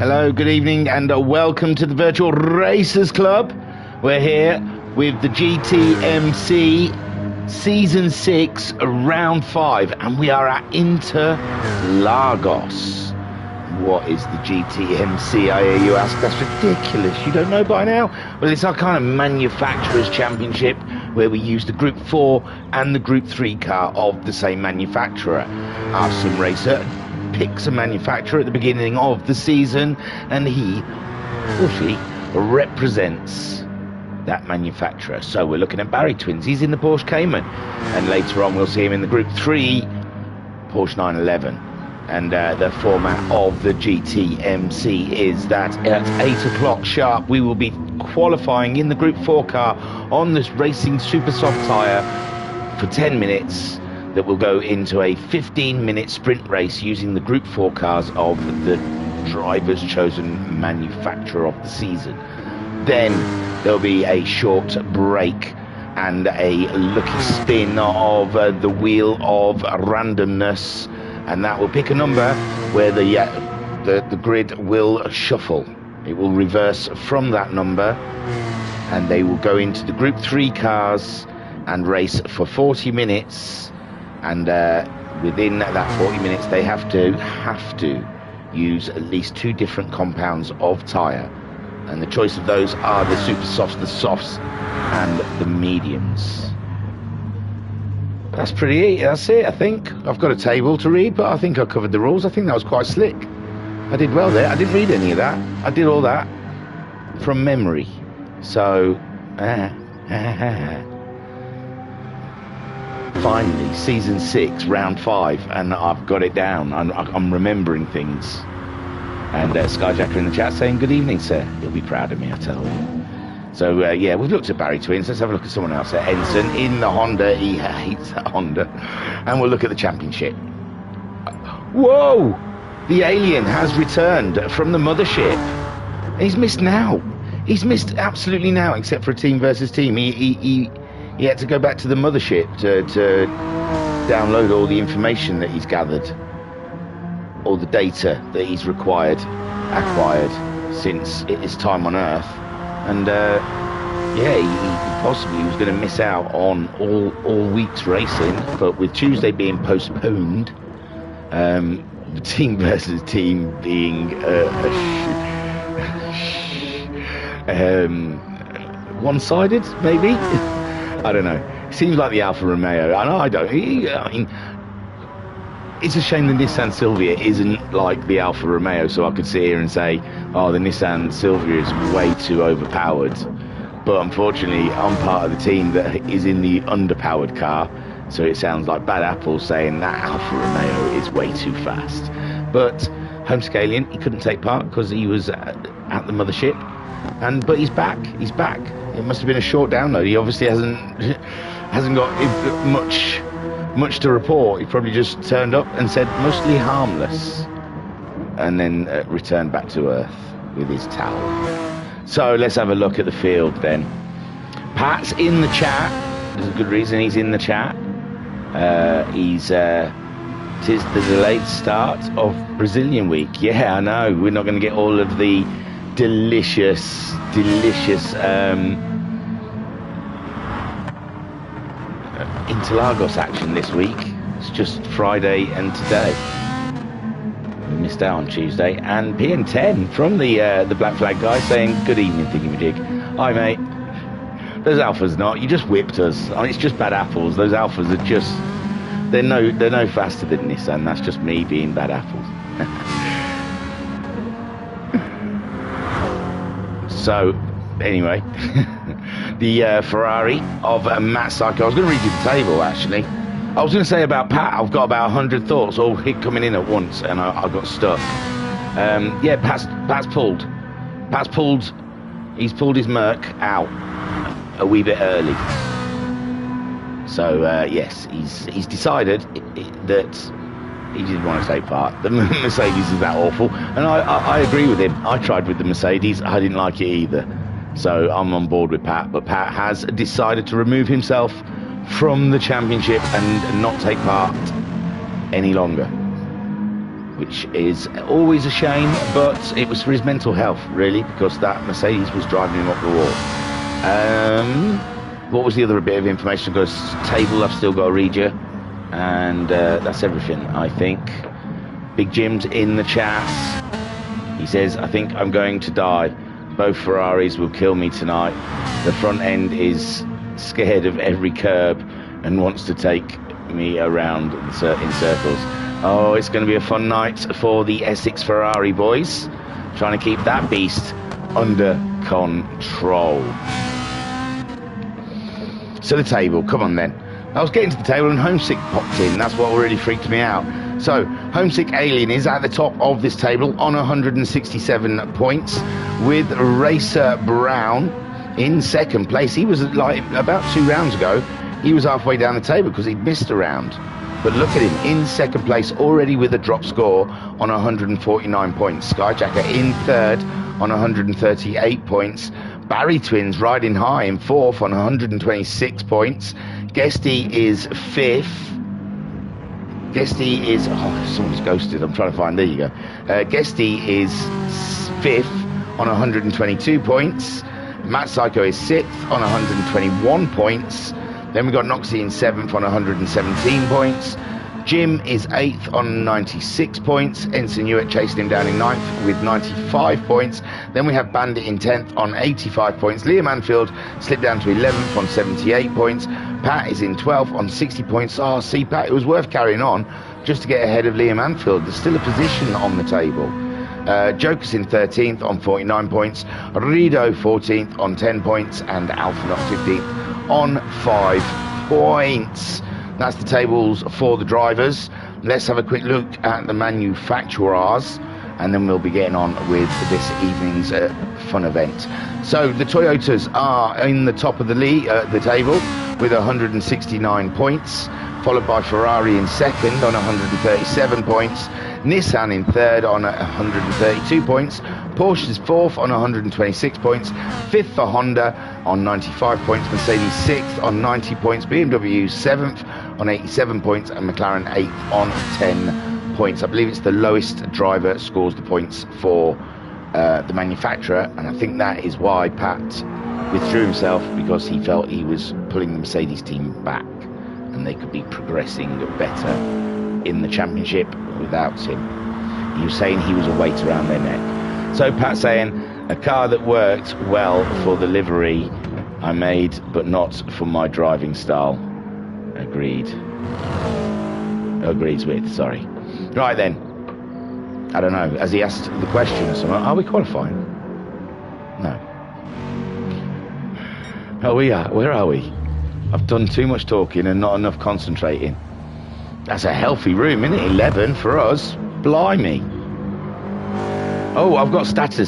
Hello, good evening, and welcome to the Virtual Racers Club. We're here with the GTMC Season 6, Round 5, and we are at Interlagos. What is the GTMC, I hear you ask? That's ridiculous. You don't know by now? Well, it's our kind of manufacturers championship where we use the Group 4 and the Group 3 car of the same manufacturer. Our sim racer picks a manufacturer at the beginning of the season, and he or she represents that manufacturer. So we're looking at Barry Twins. He's in the Porsche Cayman, and later on we'll see him in the Group 3 Porsche 911. And the format of the GTMC is that at 8 o'clock sharp we will be qualifying in the Group 4 car on this racing super soft tyre for 10 minutes that will go into a 15-minute sprint race using the Group 4 cars of the driver's chosen manufacturer of the season. Then there'll be a short break and a lucky spin of the wheel of randomness, and that will pick a number where the grid will shuffle. It will reverse from that number, and they will go into the Group 3 cars and race for 40 minutes. And within that 40 minutes, they have to use at least 2 different compounds of tyre. And the choice of those are the super softs, the softs, and the mediums. That's it, I think. I've got a table to read, but I think I covered the rules. I think that was quite slick. I did well there. I didn't read any of that. I did all that from memory. So, finally, Season 6, Round 5, and I've got it down. I'm remembering things. And Skyjacker in the chat saying, good evening, sir. He'll be proud of me, I tell you. So, yeah, we've looked at Barry Twins. Let's have a look at someone else. Ensign in the Honda. He hates that Honda. And we'll look at the championship. Whoa! The alien has returned from the mothership. He's missed now. He's missed absolutely now, except for a team versus team. He had to go back to the mothership to download all the information that he's gathered, all the data that he's acquired since his time on Earth. And yeah, he possibly was going to miss out on all week's racing, but with Tuesday being postponed, the team versus team being one-sided, maybe. I don't know. Seems like the Alfa Romeo. I don't. I mean, it's a shame the Nissan Silvia isn't like the Alfa Romeo, so I could sit here and say, oh, the Nissan Silvia is way too overpowered. But unfortunately, I'm part of the team that is in the underpowered car, so it sounds like bad apples saying that Alfa Romeo is way too fast. But Homescalian, he couldn't take part because he was at the mothership, but he's back. He's back. It must have been a short download. He obviously hasn't got much to report. He probably just turned up and said mostly harmless, and then returned back to Earth with his towel. So let's have a look at the field then. Pat's in the chat. There's a good reason he's in the chat. Tis the delayed start of Brazilian week. Yeah, I know. We're not going to get all of the delicious Interlagos action this week. It's just Friday and today. We missed out on Tuesday. And PN10 from the Black Flag guy saying, good evening, thingamajig. Hi, mate. Those Alphas not. You just whipped us. I mean, it's just bad apples. Those Alphas are just... They're no faster than Nissan. That's just me being bad apples. So, anyway, the Ferrari of Matt Psycho. I was going to read you the table, actually. I was going to say about Pat, I've got about 100 thoughts all coming in at once, and I got stuck. Yeah, Pat's pulled. He's pulled his Merc out a wee bit early. So, yes, he's decided that he didn't want to take part. The Mercedes is that awful, and I agree with him. I tried with the Mercedes. I didn't like it either. So I'm on board with Pat, but Pat has decided to remove himself from the championship and not take part any longer. which is always a shame, but it was for his mental health, really, because that Mercedes was driving him up the wall. What was the other bit of information? I've got a table I've still got to read you, and that's everything, I think. Big Jim's in the chat. He says, I think I'm going to die. Both Ferraris will kill me tonight. The front end is scared of every curb and wants to take me around in circles. Oh, it's going to be a fun night for the Essex Ferrari boys, trying to keep that beast under control. So the table, come on then. I was getting to the table and Homesick popped in. That's what really freaked me out. So Homesick Alien is at the top of this table on 167 points, with Racer Brown in second place. He was like about 2 rounds ago. He was halfway down the table because he'd missed a round. But look at him in second place already with a drop score on 149 points. Skyjacker in third on 138 points. Barry Twins riding high in fourth on 126 points. Guesty is fifth. Guesty is... Oh, someone's ghosted. I'm trying to find... There you go. Guesty is fifth on 122 points. Matt Psycho is sixth on 121 points. Then we've got Noxie in seventh on 117 points. Jim is 8th on 96 points. Ensign Hewitt chasing him down in 9th with 95 points. Then we have Bandit in 10th on 85 points. Liam Anfield slipped down to 11th on 78 points. Pat is in 12th on 60 points. Oh, see, Pat, it was worth carrying on just to get ahead of Liam Anfield. There's still a position on the table. Joker's in 13th on 49 points. Rido 14th on 10 points. And Alphanaut 15th on 5 points. That's the tables for the drivers. Let's have a quick look at the manufacturers, and then we'll be getting on with this evening's fun event. So the Toyotas are in the top of the table with 169 points, followed by Ferrari in second on 137 points, Nissan in third on 132 points, Porsche is fourth on 126 points, fifth for Honda on 95 points, Mercedes sixth on 90 points, BMW seventh on 87 points, and McLaren 8th on 10 points. I believe it's the lowest driver scores the points for the manufacturer, and I think that is why Pat withdrew himself, because he felt he was pulling the Mercedes team back and they could be progressing better in the championship without him. He was saying he was a weight around their neck. So Pat saying, a car that worked well for the livery I made, but not for my driving style. Agreed. Agrees with, sorry. Right then. I don't know. Has he asked the question or something? Are we qualifying? No. Oh, we are. Where are we? I've done too much talking and not enough concentrating. That's a healthy room, isn't it? 11 for us. Blimey. Oh, I've got stats.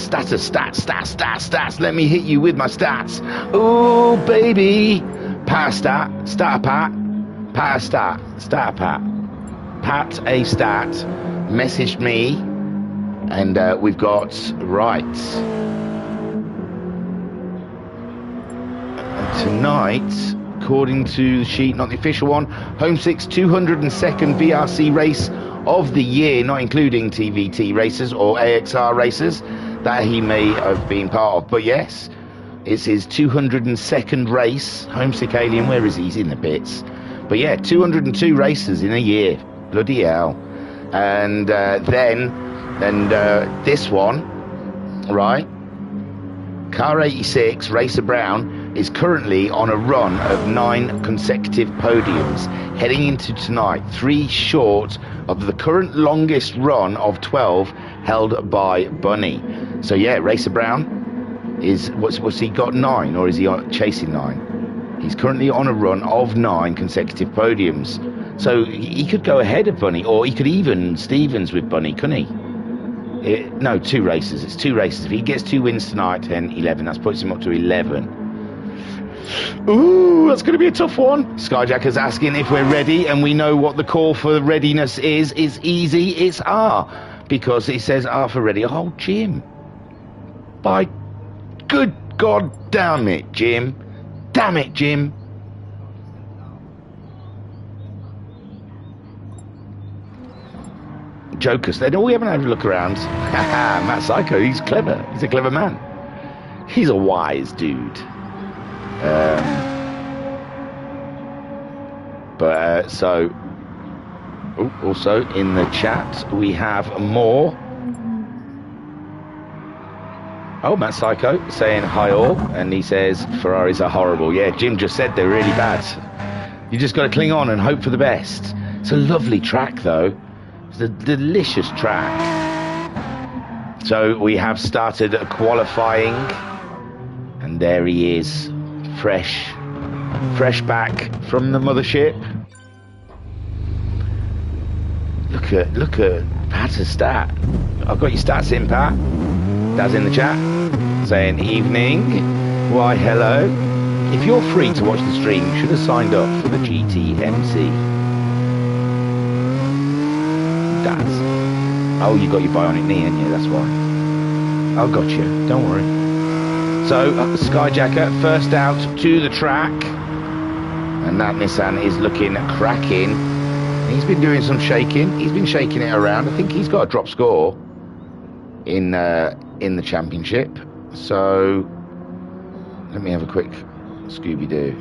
Let me hit you with my stats. Oh, baby. Power stat. Stat pat. Power stat. Stat pat. Pat a stat. Messaged me. And we've got, right. Tonight, according to the sheet, not the official one, Homesick's 202nd VRC race of the year, not including TVT races or AXR races that he may have been part of. But yes, it's his 202nd race. Homesick Alien, where is he? He's in the bits. But yeah, 202 races in a year. Bloody hell. And then this one, right? Car 86, Racer Brown, is currently on a run of 9 consecutive podiums, heading into tonight, 3 short of the current longest run of 12 held by Bunny. So yeah, Racer Brown is, what's he got, 9, or is he chasing 9? He's currently on a run of 9 consecutive podiums. So he could go ahead of Bunny, or he could even Stevens with Bunny, couldn't he? No, 2 races. It's 2 races. If he gets 2 wins tonight, 10, 11, that puts him up to 11. Ooh, that's going to be a tough one. Skyjacker's asking if we're ready, and we know what the call for readiness is. It's easy. It's R, because it says R for ready. Oh, Jim. By good God damn it, Jim. Damn it, Jim. Jokers. They're all having a look around. Matt Psycho, he's clever. He's a clever man. He's a wise dude. Also in the chat we have more. Oh, Matt Psycho saying hi all, and he says Ferraris are horrible. Yeah, Jim just said they're really bad. You just got to cling on and hope for the best. It's a lovely track though. It's a delicious track. So we have started qualifying, and there he is, fresh back from the mothership. Look at Pat's stat. I've got your stats in, Pat. Dad's in the chat saying evening. Why hello. If you're free to watch the stream, you should have signed up for the GTMC. Dad's. Oh, you got your bionic knee, ain't you? That's why. I got you. Don't worry. So Skyjacker first out to the track, and that Nissan is looking cracking. He's been doing some shaking. He's been shaking it around. I think he's got a drop score in the championship. So let me have a quick Scooby-Doo.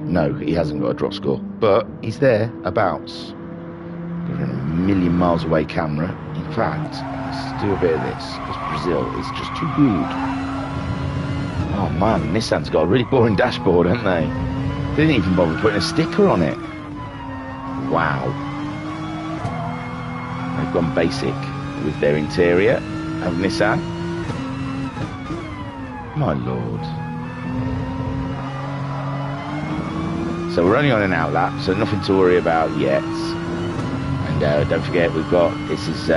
No, he hasn't got a drop score, but he's there abouts. Got a million miles away camera. In fact, let's do a bit of this, because Brazil is just too good. Oh man, Nissan's got a really boring dashboard, haven't they? They didn't even bother putting a sticker on it. Wow. They've gone basic with their interior of Nissan. My lord. So we're only on an outlap, so nothing to worry about yet. And don't forget, we've got, this is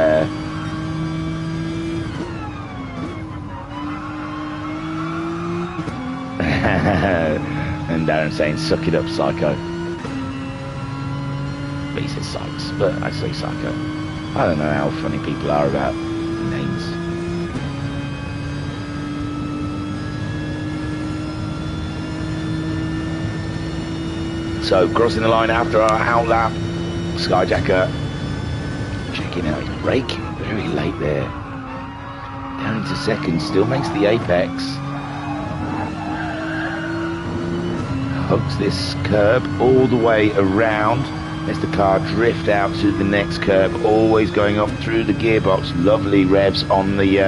and Darren saying suck it up, Psycho. But he says Sykes, but I say Psycho. I don't know how funny people are about names. So crossing the line after our outlap, Skyjacker checking out his braking very late there. Down into second, still makes the apex. Hugs this curb all the way around. Lets the car drift out to the next curb, always going up through the gearbox. Lovely revs on the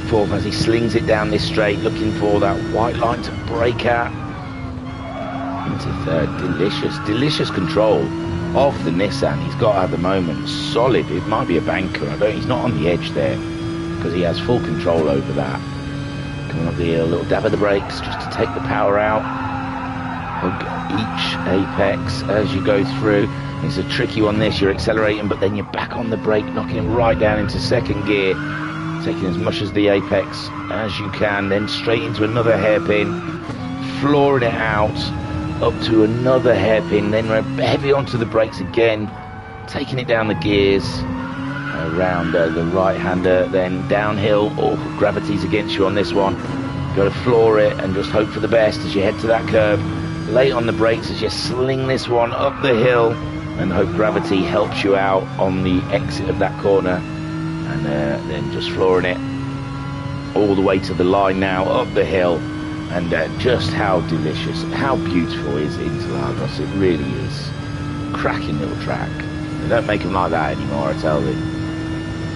fourth as he slings it down this straight, looking for that white line to break out. Into third. Delicious control of the Nissan he's got at the moment. Solid. It might be a banker. He's not on the edge there because he has full control over that. Coming up the hill, a little dab of the brakes just to take the power out. Hug each apex as you go through. It's a tricky one this, you're accelerating but then you're back on the brake, knocking him right down into second gear, taking as much as the apex as you can, then straight into another hairpin, flooring it out, up to another hairpin, then we're heavy onto the brakes again, taking it down the gears, around the right-hander, then downhill. Oh, gravity's against you on this one. Got to floor it and just hope for the best as you head to that curve. Late on the brakes as you sling this one up the hill and hope gravity helps you out on the exit of that corner, and then just flooring it all the way to the line now, up the hill. And just how delicious, how beautiful is Interlagos. It really is. Cracking little track. They don't make them like that anymore, I tell you.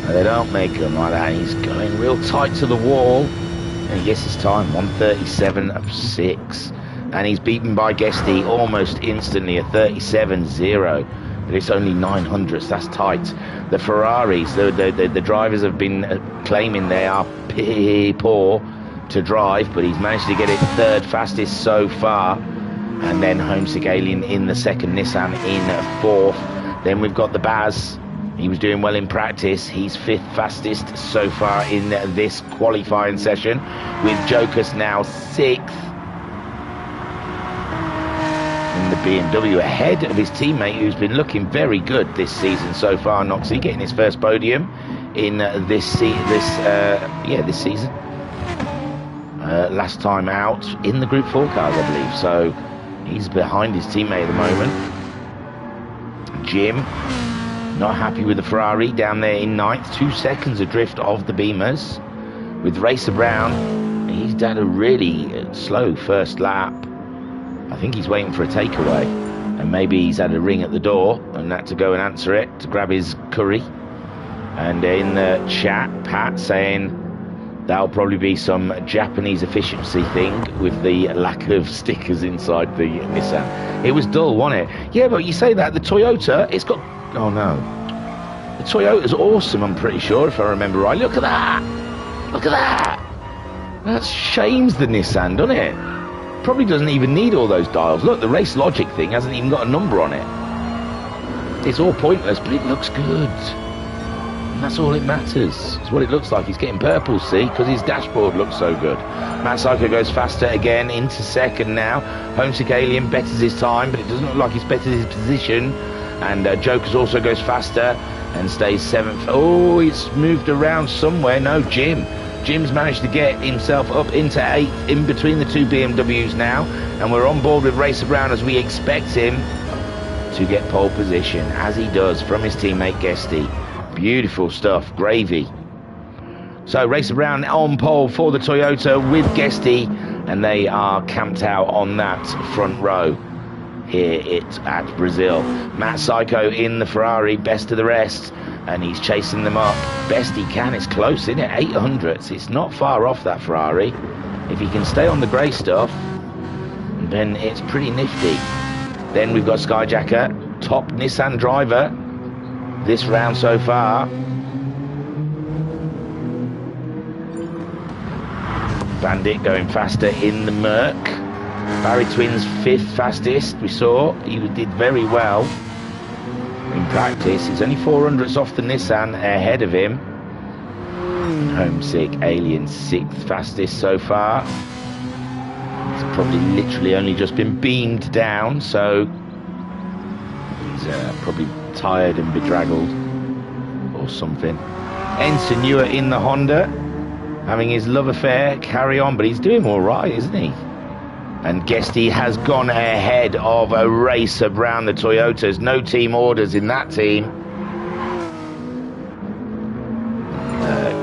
They don't make them like that. He's going real tight to the wall. And he gets his time, 1:37.6. And he's beaten by Guesty almost instantly, a 37.0. But it's only 900ths, that's tight. The Ferraris, the drivers have been claiming they are poor to drive, but he's managed to get it third fastest so far. And then Homesick Alien in the second, Nissan in fourth. Then we've got the Baz. He was doing well in practice. He's fifth fastest so far in this qualifying session, with Jokers now sixth. In the BMW, ahead of his teammate who's been looking very good this season so far, Noxie, getting his first podium in this season. Last time out in the Group 4 cars, I believe. So he's behind his teammate at the moment. Jim Not happy with the Ferrari down there in ninth. 2 seconds adrift of the Beamers. With Racer Brown, he's done a really slow first lap. I think he's waiting for a takeaway. And maybe he's had a ring at the door and had to go and answer it to grab his curry. And in the chat, Pat saying that'll probably be some Japanese efficiency thing with the lack of stickers inside the Nissan. It was dull, wasn't it? Yeah, but you say that, the Toyota, it's got... Oh, no. The Toyota's awesome, I'm pretty sure, if I remember right. Look at that! Look at that! That shames the Nissan, doesn't it? Probably doesn't even need all those dials. Look, the Race Logic thing hasn't even got a number on it. It's all pointless, but it looks good. And that's all it matters. It's what it looks like. He's getting purple, see, because his dashboard looks so good. Matt Psycho goes faster again into second now. Homesick Alien betters his time, but it doesn't look like he's bettered his position. And Jokers also goes faster and stays 7th. Oh, it's moved around somewhere. No, Jim's managed to get himself up into 8th in between the two BMWs now. And we're on board with Racer Brown as we expect him to get pole position, as he does from his teammate Guesty. Beautiful stuff, gravy. So Racer Brown on pole for the Toyota with Guesty, and they are camped out on that front row here at Brazil. Matt Psycho in the Ferrari, best of the rest, and he's chasing them up best he can. It's close, isn't it? 800s. It's not far off that Ferrari. If he can stay on the grey stuff, then it's pretty nifty. Then we've got Skyjacker, top Nissan driver this round so far. Bandit going faster in the Merc. Barry Twins 5th fastest. We saw he did very well in practice. He's only 400ths off the Nissan ahead of him. Homesick Alien 6th fastest so far. He's probably literally only just been beamed down, so he's probably tired and bedraggled or something. Ensign Newer in the Honda, having his love affair carry on, but he's doing all right, isn't he? And Guesty has gone ahead of a Racer Brown, the Toyotas. No team orders in that team.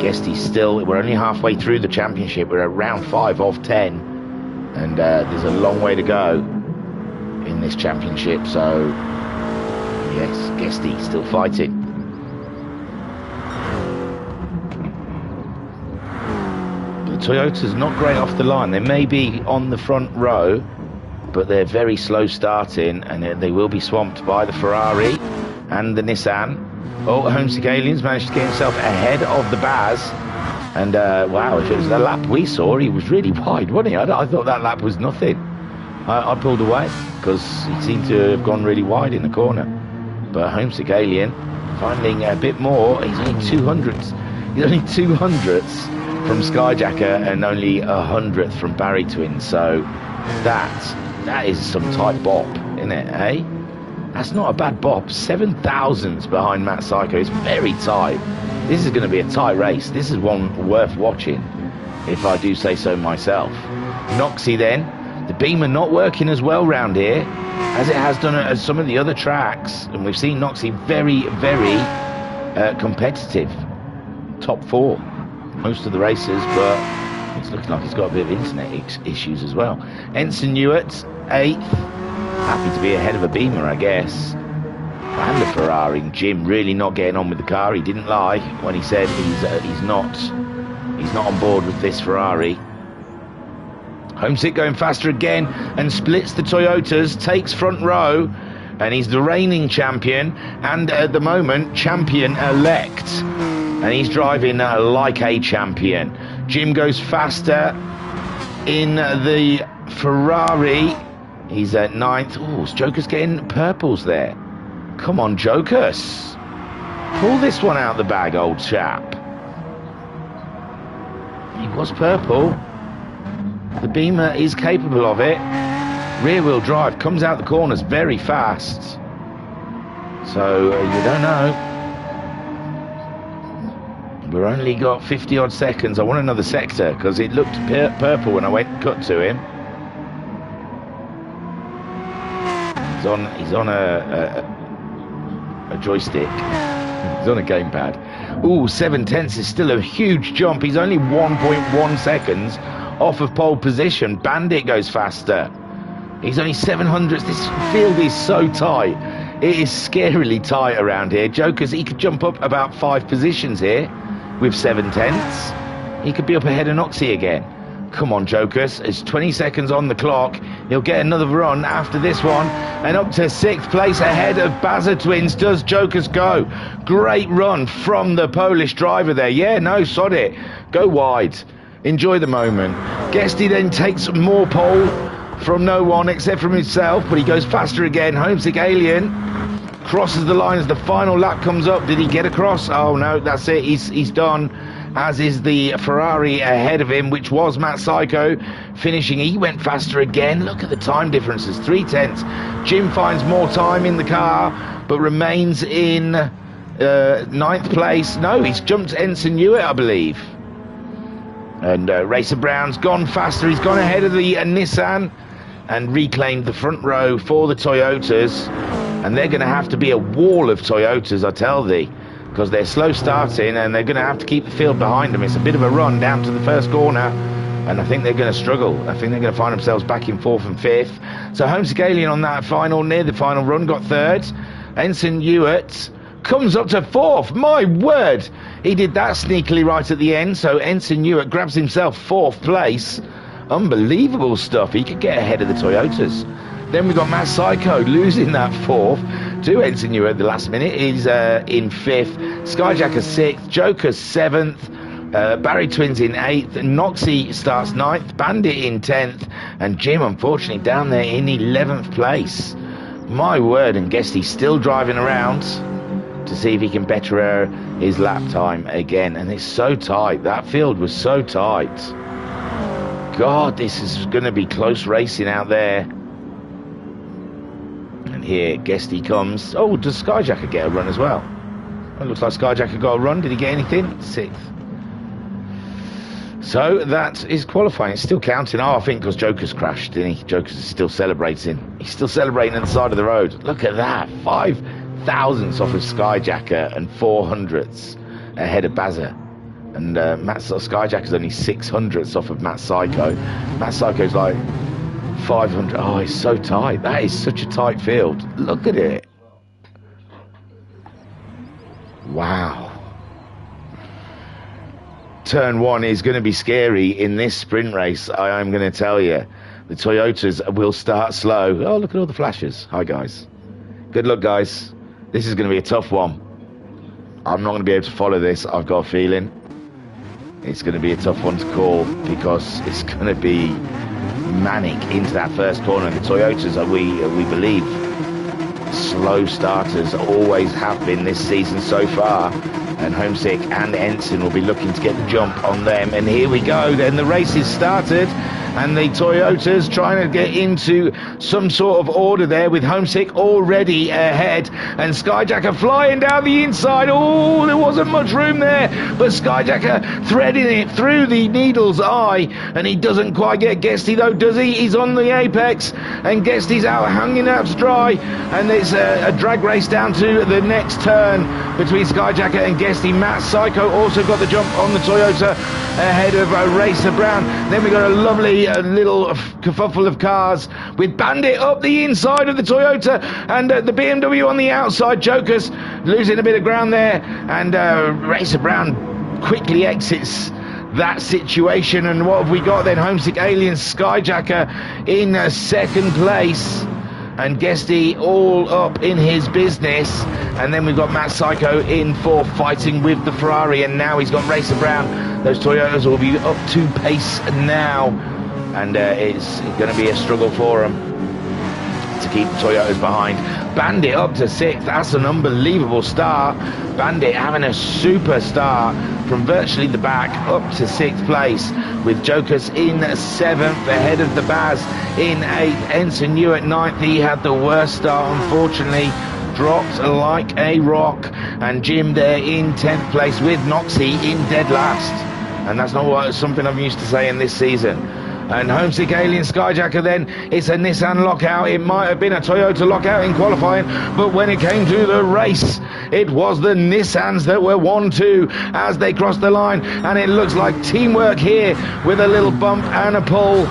Guesty still, we're only halfway through the championship. We're at round 5 of 10. And there's a long way to go in this championship, so yes, Guesty still fighting. The Toyota's not great off the line. They may be on the front row, but they're very slow starting, and they will be swamped by the Ferrari and the Nissan. Oh, Homesick Aliens managed to get himself ahead of the Baz. And wow, if it was the lap we saw, he was really wide, wasn't he? I thought that lap was nothing. I pulled away because he seemed to have gone really wide in the corner. But Homesick Alien finding a bit more. He's only 200ths. He's only 200ths from Skyjacker and only 100th from Barry Twins. So that is some tight bop, isn't it, eh? That's not a bad bop. 7 thousandths behind Matt Psycho. It's very tight. This is going to be a tight race. This is one worth watching, if I do say so myself. Noxie then. The Beamer not working as well round here as it has done at some of the other tracks. And we've seen Noxie very, very competitive. Top 4 most of the races, but it's looking like he's got a bit of internet issues as well. Ensign Newitt, 8th. Happy to be ahead of a Beamer, I guess. And a Ferrari. Jim really not getting on with the car. He didn't lie when he said he's not on board with this Ferrari. Homesick going faster again and splits the Toyotas, takes front row, and he's the reigning champion and at the moment champion-elect. And he's driving like a champion. Jim goes faster in the Ferrari. He's at 9th. Oh, Joker's getting purples there. Come on, Jokers. Pull this one out the bag, old chap. He was purple. The Beamer is capable of it. Rear-wheel drive, comes out the corners very fast. So, you don't know. We've only got 50-odd seconds. I want another sector, because it looked purple when I went cut to him. He's on A joystick. He's on a gamepad. Ooh, 7/10 is still a huge jump. He's only 1.1 seconds off of pole position. Bandit goes faster. He's only 700. This field is so tight. It is scarily tight around here. Jokers, he could jump up about 5 positions here with 7/10. He could be up ahead of Noxie again. Come on, Jokers. It's 20 seconds on the clock. He'll get another run after this one. And up to 6th place ahead of Bazza Twins does Jokers go. Great run from the Polish driver there. Yeah, no, sod it. Go wide. Enjoy the moment. Guesty then takes more pole from no one except from himself, but he goes faster again. Homesick Alien crosses the line as the final lap comes up. Did he get across? Oh, no, that's it. He's done. As is the Ferrari ahead of him, which was Matt Psycho finishing. He went faster again. Look at the time differences, 3/10. Jim finds more time in the car, but remains in 9th place. No, he's jumped Ensign Hewitt, I believe. And Racer Brown's gone faster. He's gone ahead of the Nissan and reclaimed the front row for the Toyotas. And they're going to have to be a wall of Toyotas, I tell thee, because they're slow starting and they're going to have to keep the field behind them. It's a bit of a run down to the first corner, and I think they're going to struggle. I think they're going to find themselves back in 4th and 5th. So Homesick Alien on that final, near the final run, got 3rd. Ensign Hewitt comes up to 4th. My word! He did that sneakily right at the end, so Ensign Hewitt grabs himself 4th place. Unbelievable stuff. He could get ahead of the Toyotas. Then we got Matt Psycho losing that 4th to Ensign Hewitt at the last minute. He's in 5th. Skyjacker 6th. Joker 7th. Barry Twins in 8th. Noxie starts 9th. Bandit in 10th. And Jim, unfortunately, down there in 11th place. My word, and guess he's still driving around to see if he can better his lap time again. And it's so tight. That field was so tight. God, this is going to be close racing out there. And here, Guesty comes. Oh, does Skyjacker get a run as well? It looks like Skyjacker got a run. Did he get anything? 6th. So that is qualifying. It's still counting. Oh, I think because Joker's crashed, didn't he? Joker's is still celebrating. He's still celebrating at the side of the road. Look at that. 5 thousandths off of Skyjacker and 400ths ahead of Bazza. And Skyjacker's only 600ths off of Matt Psycho. Matt Psycho's like 500. Oh, it's so tight. That is such a tight field. Look at it. Wow. Turn 1 is going to be scary in this sprint race, I am going to tell you. The Toyotas will start slow. Oh, look at all the flashes. Hi, guys. Good luck, guys. This is going to be a tough one. I'm not going to be able to follow this, I've got a feeling. It's going to be a tough one to call because it's going to be manic into that first corner. And the Toyotas, we believe, slow starters, always have been this season so far. And Homesick and Ensign will be looking to get the jump on them. And here we go. Then the race is started. And the Toyotas trying to get into some sort of order there with Homesick already ahead. And Skyjacker flying down the inside. Oh, there wasn't much room there. But Skyjacker threading it through the needle's eye. And he doesn't quite get Guesty though, does he? He's on the apex. And Guesty's out, hanging out to dry. And it's a drag race down to the next turn between Skyjacker and Guesty. Matt Psycho also got the jump on the Toyota ahead of Racer Brown. Then we got a lovely little kerfuffle of cars with Bandit up the inside of the Toyota and the BMW on the outside. Jokers losing a bit of ground there, and Racer Brown quickly exits that situation. And what have we got then? Homesick Alien, Skyjacker in 2nd place, and Guesty all up in his business. And then we've got Matt Psycho in 4th, fighting with the Ferrari, and now he's got Racer Brown. Those Toyotas will be up to pace now, and it's going to be a struggle for them to keep the Toyotas behind. Bandit up to 6th. That's an unbelievable start. Bandit having a super start from virtually the back up to 6th place, with Jokers in 7th ahead of the Baz in 8th. Ensign Hewitt 9th. He had the worst start, unfortunately, dropped like a rock. And Jim there in 10th place with Noxie in dead last. And that's not something I'm used to saying this season. And Homesick Alien Skyjacker then, it's a Nissan lockout. It might have been a Toyota lockout in qualifying, but when it came to the race, it was the Nissans that were 1-2 as they crossed the line, and it looks like teamwork here with a little bump and a pull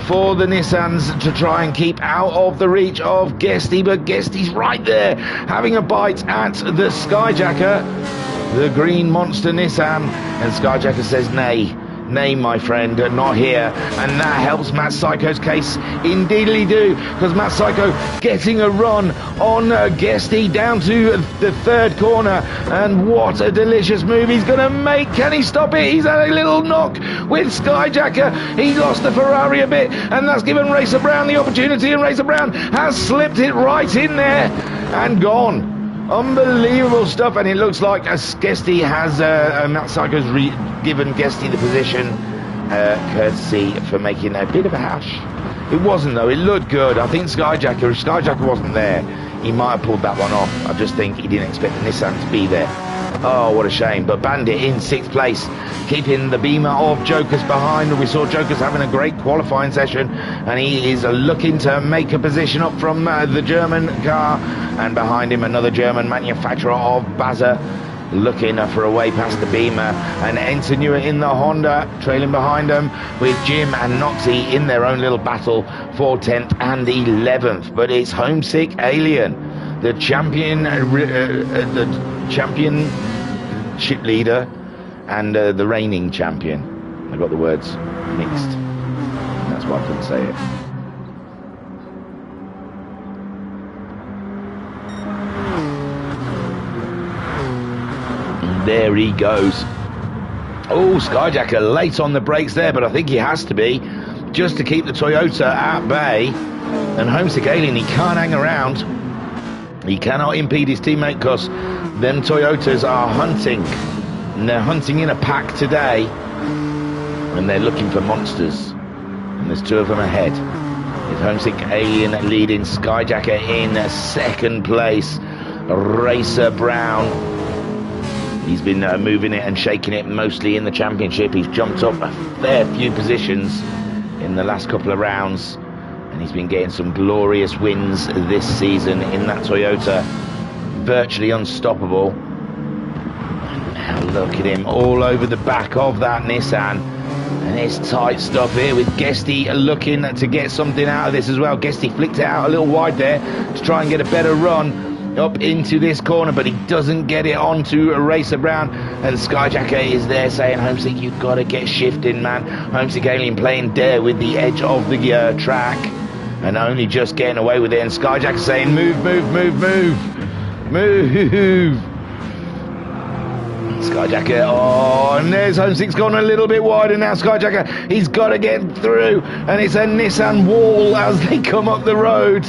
for the Nissans to try and keep out of the reach of Guesty, but Guesty's right there having a bite at the Skyjacker, the green monster Nissan, and Skyjacker says nay. Nay, my friend, not here. And that helps Matt Psycho's case indeedly do, because Matt Psycho getting a run on Guesty down to the third corner, and what a delicious move he's going to make. Can he stop it? He's had a little knock with Skyjacker. He lost the Ferrari a bit, and that's given Racer Brown the opportunity, and Racer Brown has slipped it right in there and gone. Unbelievable stuff, and it looks like Guesty has Matt Psycho's given Guesty the position, courtesy for making a bit of a hash. It wasn't though, it looked good. I think Skyjacker, if Skyjacker wasn't there, he might have pulled that one off. I just think he didn't expect the Nissan to be there. Oh, what a shame. But Bandit in 6th place, keeping the beamer of Jokers behind. We saw Jokers having a great qualifying session, and he is looking to make a position up from the German car, and behind him another German manufacturer of Baza, looking for a way past the beamer, and Enter Newer in the Honda trailing behind them, with Jim and Noxie in their own little battle for 10th and 11th. But it's Homesick Alien, the championship leader, and the reigning champion. I got the words mixed. That's why I couldn't say it. And there he goes. Oh, Skyjacker late on the brakes there, but I think he has to be, just to keep the Toyota at bay. And Homesick Alien, he can't hang around. He cannot impede his teammate, because them Toyotas are hunting. And they're hunting in a pack today. And they're looking for monsters. And there's 2 of them ahead. With Homesick Alien leading, Skyjacker in 2nd place. Racer Brown, he's been moving it and shaking it mostly in the championship. He's jumped up a fair few positions in the last couple of rounds, and he's been getting some glorious wins this season in that Toyota. Virtually unstoppable. And now look at him all over the back of that Nissan. And it's tight stuff here, with Guesty looking to get something out of this as well. Guesty flicked it out a little wide there to try and get a better run up into this corner, but he doesn't get it onto Racer Brown, and Skyjacker is there saying, Homesick, you've got to get shifting, man. Homesick Alien playing dare with the edge of the track, and only just getting away with it, and Skyjacker saying, move, move, move, move, move. Skyjacker, oh, and there's Homesick's gone a little bit wider now. Skyjacker, he's got to get through, and it's a Nissan wall as they come up the road.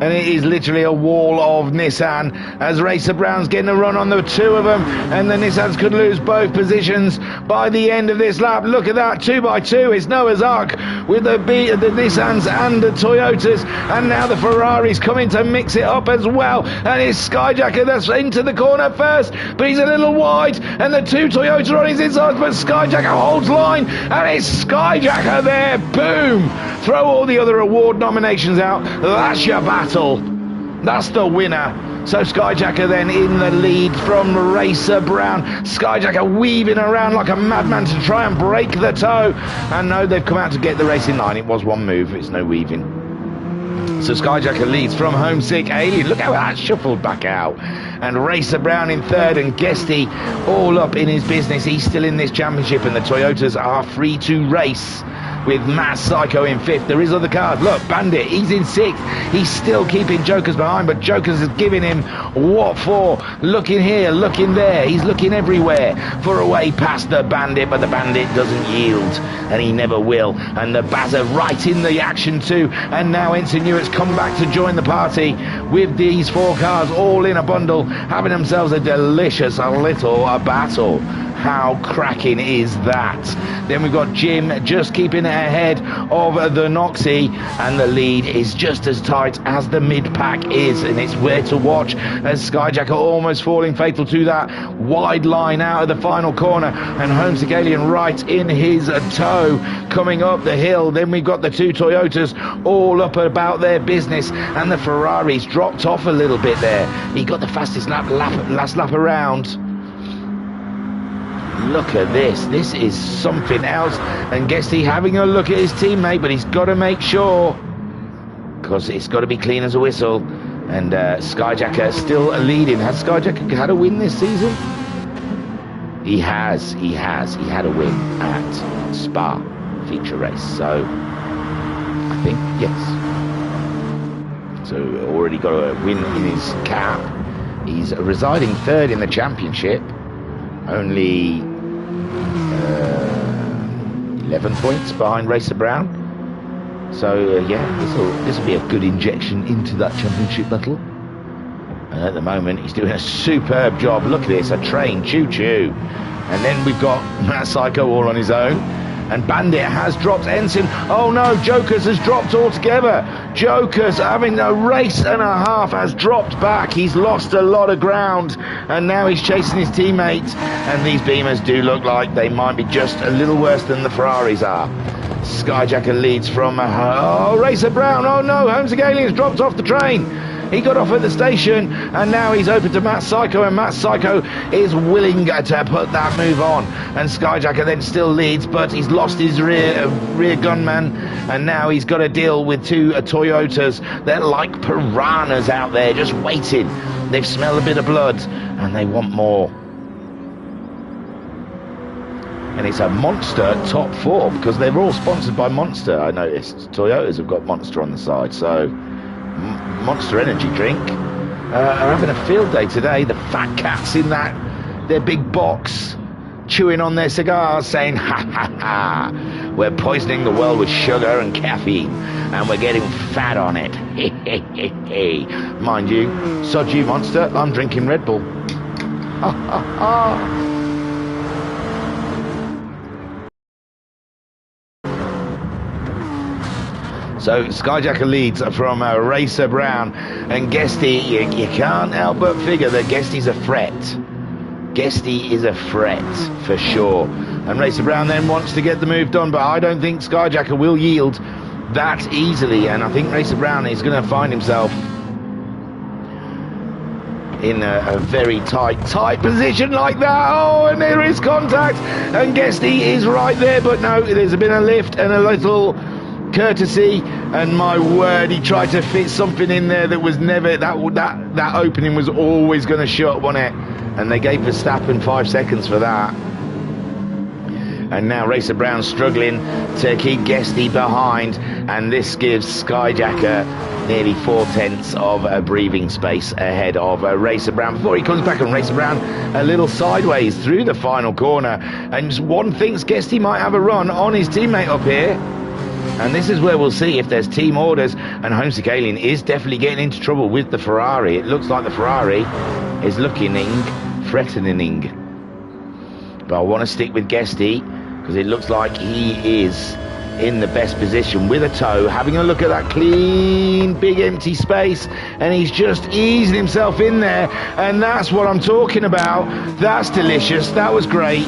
And it is literally a wall of Nissan as Racer Brown's getting a run on the 2 of them, and the Nissans could lose both positions by the end of this lap. Look at that, 2x2. It's Noah's Ark with the Nissans and the Toyotas, and now the Ferraris coming to mix it up as well. And it's Skyjacker that's into the corner first, but he's a little wide, and the 2 Toyotas on his inside, but Skyjacker holds line, and it's Skyjacker there. Boom! Throw all the other award nominations out. That's your battle. That's the winner. So Skyjacker then in the lead from Racer Brown. Skyjacker weaving around like a madman to try and break the toe. And no, they've come out to get the racing line. It was one move, it's no weaving. So Skyjacker leads from Homesick Alien. Look how that shuffled back out. And Racer Brown in 3rd, and Guesty all up in his business. He's still in this championship, and the Toyotas are free to race, with Matt Psycho in 5th. There is other cars. Look, Bandit, he's in 6th. He's still keeping Jokers behind, but Jokers is giving him what for. Looking here, looking there. He's looking everywhere for a way past the Bandit, but the Bandit doesn't yield, and he never will. And the Bazza right in the action too. And now Ensign Newart's come back to join the party with these 4 cars all in a bundle, having themselves a delicious little battle. How cracking is that? Then we've got Jim just keeping ahead of the Noxie, and the lead is just as tight as the mid-pack is, and it's where to watch as Skyjacker almost falling fatal to that wide line out of the final corner, and Holmes Alien right in his tow coming up the hill. Then we've got the two Toyotas all up about their business, and the Ferrari's dropped off a little bit there. He got the fastest last lap around. Look at this. This is something else. And Guesty having a look at his teammate, but he's got to make sure, because it's got to be clean as a whistle. And Skyjacker still leading. Has Skyjacker had a win this season? He has. He had a win at Spa feature race. So I think yes. So already got a win in his cap. He's residing third in the championship. Only 11 points behind Racer Brown. So yeah, this will be a good injection into that championship battle. And at the moment he's doing a superb job. Look at this, a train, choo-choo. And then we've got Matt Psycho all on his own. And Bandit has dropped Ensign. Oh no, Jokers has dropped altogether. Jokers, having a race and a half, has dropped back. He's lost a lot of ground, and now he's chasing his teammate. And these Beamers do look like they might be just a little worse than the Ferraris are. Skyjacker leads from Racer Brown. Oh no, Holmes Alien's dropped off the train. He got off at the station, and now he's open to Matt Psycho, and Matt Psycho is willing to put that move on. And Skyjacker then still leads, but he's lost his rear gunman, and now he's got to deal with two Toyotas. They're like piranhas out there, just waiting. They've smelled a bit of blood, and they want more. And it's a Monster top four, because they're all sponsored by Monster, I noticed. Toyotas have got Monster on the side, so Monster energy drink are having a field day today. The fat cats in their big box chewing on their cigars, saying ha ha ha, we're poisoning the world with sugar and caffeine, and we're getting fat on it. Mind you, sod you Monster, I'm drinking Red Bull. Ha ha ha. So Skyjacker leads from Racer Brown, and Guesty, you can't help but figure that Guesty's a threat. Guesty is a threat for sure. And Racer Brown then wants to get the move done, but I don't think Skyjacker will yield that easily, and I think Racer Brown is going to find himself in a very tight position like that. Oh, and there is contact, and Guesty is right there, but no, there's been a lift and a little courtesy, and my word, he tried to fit something in there that was never, that opening was always going to shut, wasn't it? And they gave Verstappen 5 seconds for that. And now Racer Brown struggling to keep Guesty behind, and this gives Skyjacker nearly 4/10 of a breathing space ahead of Racer Brown before he comes back, and Racer Brown a little sideways through the final corner, and one thinks Guesty might have a run on his teammate up here. And this is where we'll see if there's team orders, and Homesick Alien is definitely getting into trouble with the Ferrari. It looks like the Ferrari is looking threatening. But I want to stick with Guesty, because it looks like he is in the best position with a tow, having a look at that clean, big empty space, and he's just easing himself in there, and that's what I'm talking about. That's delicious. That was great.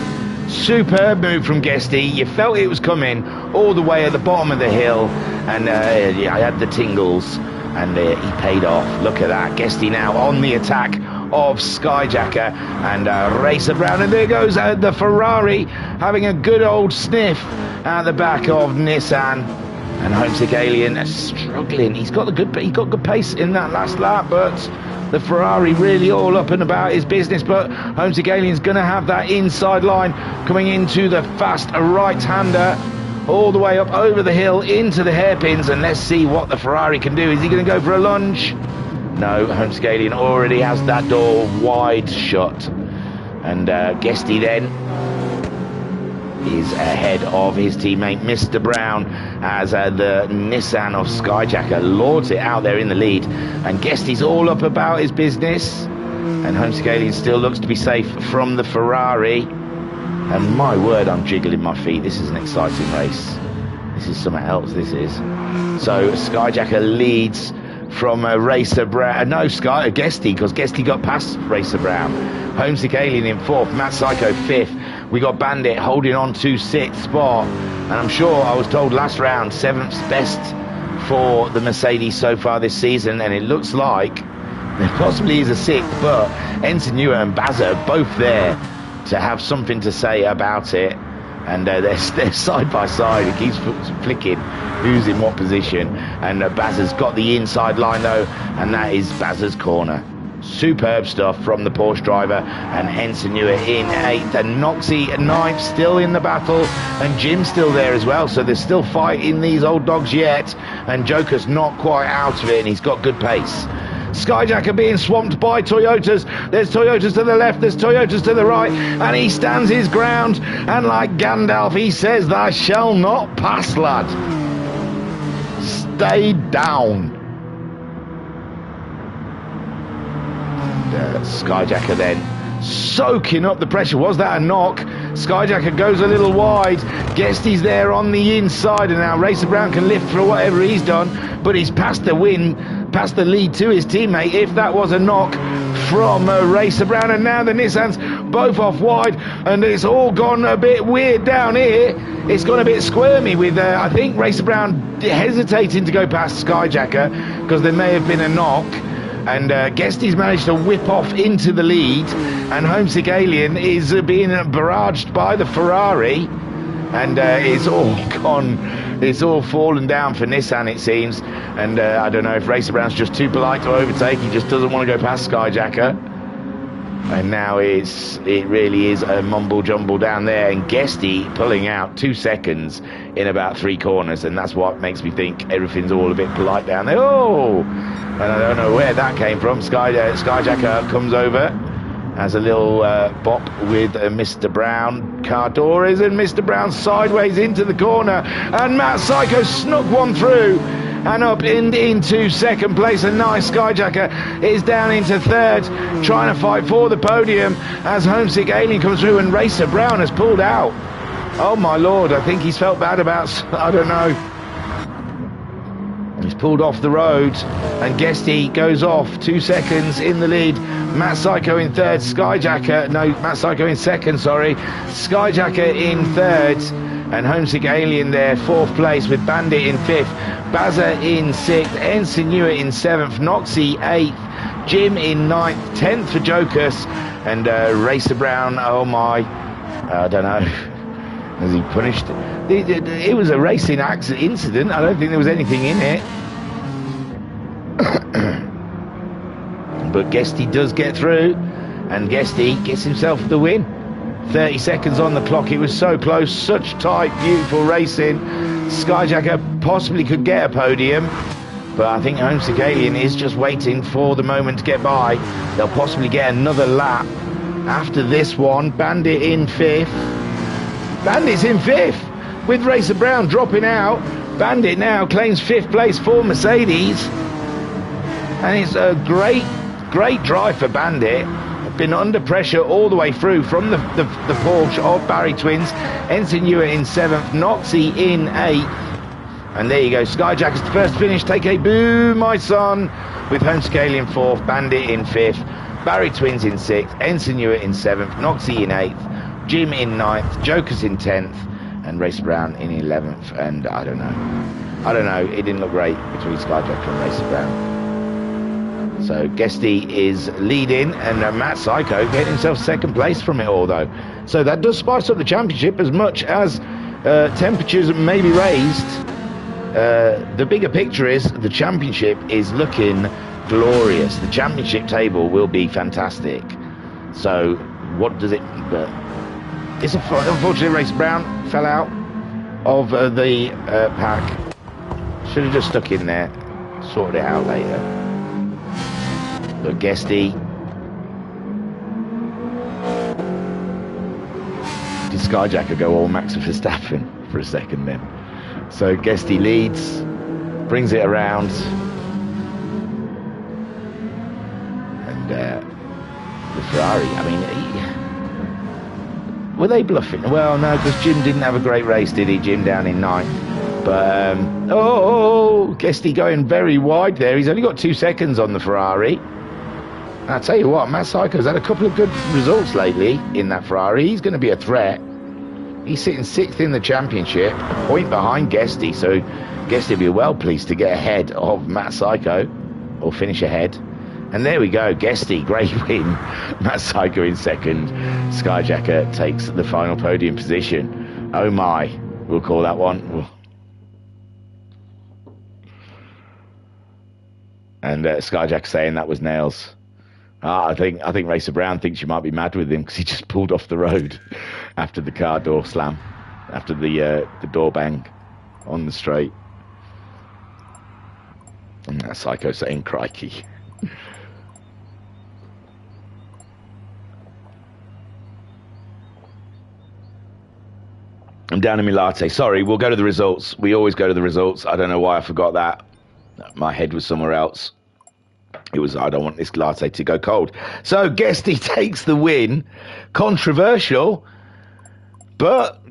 Superb move from Guesty. You felt it was coming all the way at the bottom of the hill, and I had the tingles, and he paid off. Look at that. Guesty now on the attack of Skyjacker and Racer Brown, and there goes the Ferrari having a good old sniff at the back of Nissan. And Homesick Alien struggling. He got good pace in that last lap, but the Ferrari really all up and about his business. But Homesick Alien's going to have that inside line coming into the fast right-hander all the way up over the hill into the hairpins, and let's see what the Ferrari can do. Is he going to go for a lunge? No, Homesick Alien already has that door wide shut, and Guesty then is ahead of his teammate Mr. Brown as the Nissan of Skyjacker lords it out there in the lead, and Guesty's all up about his business, and Homesick Alien still looks to be safe from the Ferrari. And my word, I'm jiggling my feet. This is an exciting race. This is something else, this is. So Skyjacker leads from Racer Brown. No, Guesty, because Guesty got past Racer Brown. Homesick Alien in 4th, Matt Psycho 5th. We got Bandit holding on to 6th spot. And I'm sure I was told last round 7th's best for the Mercedes so far this season. And it looks like there possibly is a 6th, but Ensign and Bazza both there to have something to say about it. And they're side by side. It keeps flicking who's in what position. And Bazza's got the inside line though, and that is Bazza's corner. Superb stuff from the Porsche driver. And Ensign in 8th, and Noxie 9th, still in the battle, and Jim's still there as well. So they're still fighting these old dogs yet, and Joker's not quite out of it, and he's got good pace. Skyjacker being swamped by Toyotas. There's Toyotas to the left, there's Toyotas to the right, and he stands his ground, and like Gandalf he says, "Thou shalt not pass, lad. Stay down." And Skyjacker then soaking up the pressure. Was that a knock? Skyjacker goes a little wide. Guesty's there on the inside, and now Racer Brown can lift for whatever he's done, but he's past the lead to his teammate, if that was a knock from Racer Brown. And now the Nissans both off wide, and it's all gone a bit weird down here. It's gone a bit squirmy with I think Racer Brown hesitating to go past Skyjacker because there may have been a knock. And Guesty's managed to whip off into the lead, and Homesick Alien is being barraged by the Ferrari, and it's all gone, it's all fallen down for Nissan, it seems. And I don't know if Racer Brown's just too polite to overtake, he just doesn't want to go past Skyjacker. And now it really is a mumble jumble down there, and Guesty pulling out 2 seconds in about 3 corners, and that's what makes me think everything's all a bit polite down there. Oh, and I don't know where that came from. Skyjacker comes over, has a little bop with Mr. Brown. Car door is, and Mr. Brown sideways into the corner, and Matt Psycho snuck one through and up into 2nd place. And nice Skyjacker is down into 3rd, trying to fight for the podium as Homesick Alien comes through, and Racer Brown has pulled out. Oh my lord, I think he's felt bad about, I don't know. He's pulled off the road, and Guesty goes off 2 seconds in the lead. Matt Psycho in 3rd, Matt Psycho in 2nd, sorry. Skyjacker in 3rd, and Homesick Alien there 4th place with Bandit in 5th. Bazza in 6th, Ensign in 7th, Noxie 8th, Jim in 9th, 10th for Jokus, and Racer Brown, oh my, I don't know, has he punished? It was a racing accident incident, I don't think there was anything in it. But Guesty does get through, and Guesty gets himself the win. 30 seconds on the clock, it was so close, such tight, beautiful racing. Skyjacker possibly could get a podium, but I think Homesick Alien is just waiting for the moment to get by. They'll possibly get another lap after this one. Bandit in 5th. Bandit's in 5th with Racer Brown dropping out. Bandit now claims 5th place for Mercedes, and it's a great drive for Bandit. Been under pressure all the way through from the Porsche of Barry Twins. Ensign in 7th, Noxie in 8th, and there you go, Skyjacker's the first finish. Take a boo, my son, with Homesick Alien 4th, Bandit in 5th, Barry Twins in 6th, Ensign in 7th, Noxie in 8th, Jim in 9th, Joker's in 10th, and Racer Brown in 11th. And I don't know, it didn't look great between Skyjacker and Racer Brown. So Guesty is leading, and Matt Psycho getting himself 2nd place from it all though. So that does spice up the championship as much as temperatures may be raised. The bigger picture is the championship is looking glorious. The championship table will be fantastic. So what does it... it's unfortunately Racer Brown fell out of the pack. Should have just stuck in there, sorted it out later. But Guesty, did Skyjacker go all Max Verstappen for a second then? So Guesty leads, brings it around, and the Ferrari, I mean, were they bluffing? Well, no, because Jim didn't have a great race, did he? Jim down in 9th. But, oh, Guesty going very wide there. He's only got 2 seconds on the Ferrari. I'll tell you what, Matt Psycho's had a couple of good results lately in that Ferrari. He's going to be a threat. He's sitting 6th in the championship, a point behind Guesty, so Guesty will be well pleased to get ahead of Matt Psycho, or finish ahead. And there we go, Guesty, great win. Matt Psycho in second. Skyjacker takes the final podium position. Oh my, we'll call that one. And Skyjacker saying that was nails. I think Racer Brown thinks you might be mad with him because he just pulled off the road after the car door slam, after the door bang on the straight. And that Psycho saying crikey. I'm down in my latte. Sorry, we'll go to the results. We always go to the results. I don't know why I forgot that. My head was somewhere else. It was, I don't want this latte to go cold. So, Guesty takes the win. Controversial, but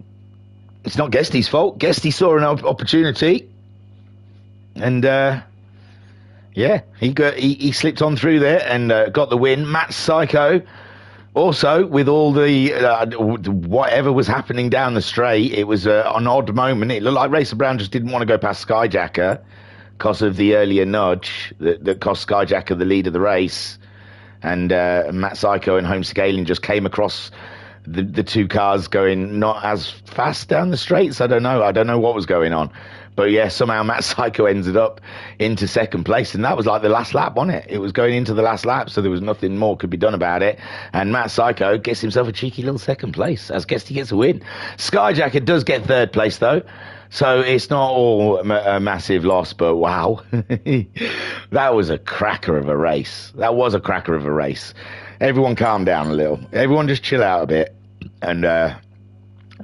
it's not Guesty's fault. Guesty saw an opportunity. And, yeah, he slipped on through there and got the win. Matt Psycho, also, with all the whatever was happening down the straight, it was an odd moment. It looked like Racer Brown just didn't want to go past Skyjacker because of the earlier nudge that cost Skyjacker the lead of the race. And Matt Psycho and Homesick Alien just came across the two cars going not as fast down the straights. I don't know what was going on. But yeah, somehow Matt Psycho ended up into second place, and that was like the last lap, wasn't it? It was going into the last lap, so there was nothing more could be done about it. And Matt Psycho gets himself a cheeky little second place, as Guesty gets a win. Skyjacker does get third place, though, so it's not all a massive loss, but wow. That was a cracker of a race. That was a cracker of a race. Everyone calm down a little. Everyone just chill out a bit and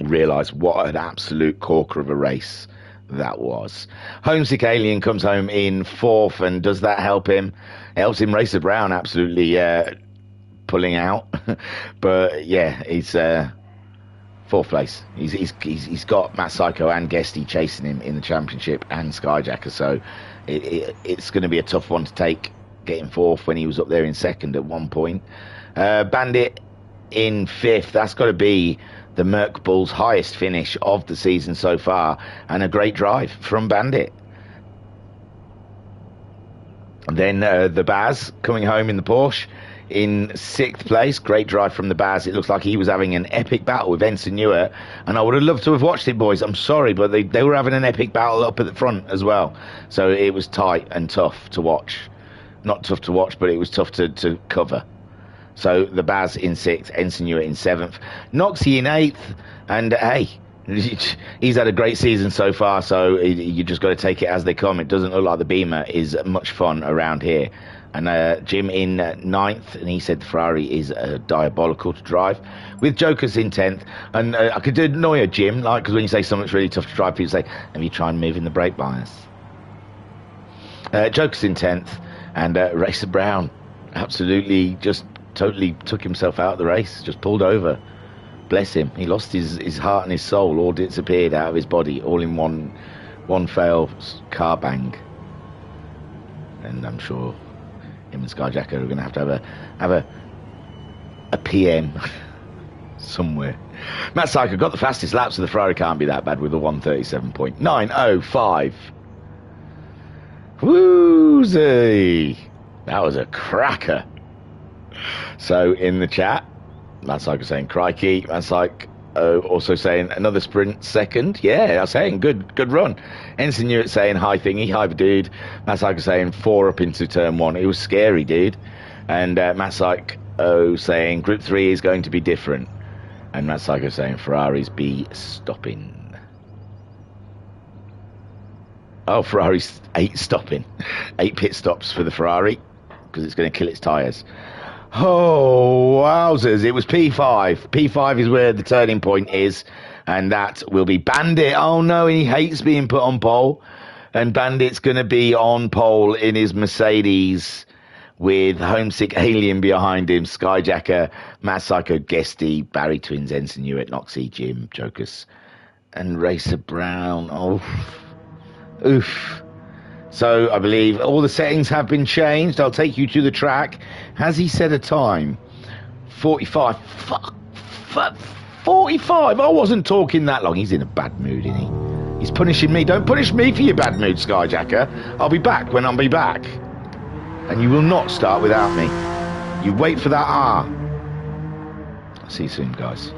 realise what an absolute corker of a race that was. Homesick Alien comes home in fourth, and does that help him? It helps him. Racer Brown absolutely pulling out. But yeah, he's fourth place. He's got Matt Psycho and Guesty chasing him in the championship, and Skyjacker, so it's going to be a tough one to take, getting fourth when he was up there in second at one point. Bandit in fifth. That's got to be the Merc Bull's highest finish of the season so far, and a great drive from Bandit. And then the Baz coming home in the Porsche in sixth place. Great drive from the Baz. It looks like he was having an epic battle with Ensign Newer, and I would have loved to have watched it, boys. I'm sorry, but they were having an epic battle up at the front as well, so it was tight and tough to watch. Not tough to watch, but it was tough to cover. So the Baz in sixth, Ensign Newer in seventh, Noxie in eighth, and hey, he's had a great season so far, so you just got to take it as they come. It doesn't look like the Beamer is much fun around here. And Jim in ninth, and he said the Ferrari is diabolical to drive, with Jokers in 10th. And I could annoy a Jim, like, because when you say something's really tough to drive, people say, have you tried moving the brake bias? Jokers in 10th, and Racer Brown absolutely just totally took himself out of the race, just pulled over. Bless him. He lost his heart and his soul, all disappeared out of his body, all in one fail car bang. And I'm sure him and Skyjacker are going to have a PM somewhere. Matt Psycho got the fastest lap, so the Ferrari can't be that bad with a 1:37.905. Woozy! That was a cracker. So in the chat, Matt Psycho saying crikey. Matt Psycho also saying another sprint second. Yeah, I'm saying good run. Ensign Newitt saying hi thingy, hi dude. Matt Psycho saying 4 up into turn 1. It was scary, dude. And Matt Psycho saying Group 3 is going to be different. And Matt Psycho saying Ferraris be stopping. Oh, Ferrari's 8 stopping. 8 pit stops for the Ferrari, because it's going to kill its tyres. Oh, wowzers. It was P5. P5 is where the turning point is, and that will be Bandit. Oh, no, he hates being put on pole. And Bandit's going to be on pole in his Mercedes with Homesick Alien behind him, Skyjacker, Matt Psycho, Guesty, Barry Twins, Ensign Newitt, Noxie, Jim, Jokers, and Racer Brown. Oh, Oof. So I believe all the settings have been changed. I'll take you to the track. Has he said a time? 45. Fuck. 45. I wasn't talking that long. He's in a bad mood, isn't he? He's punishing me. Don't punish me for your bad mood, Skyjacker. I'll be back when I'll be back. And you will not start without me. You wait for that R. I'll see you soon, guys.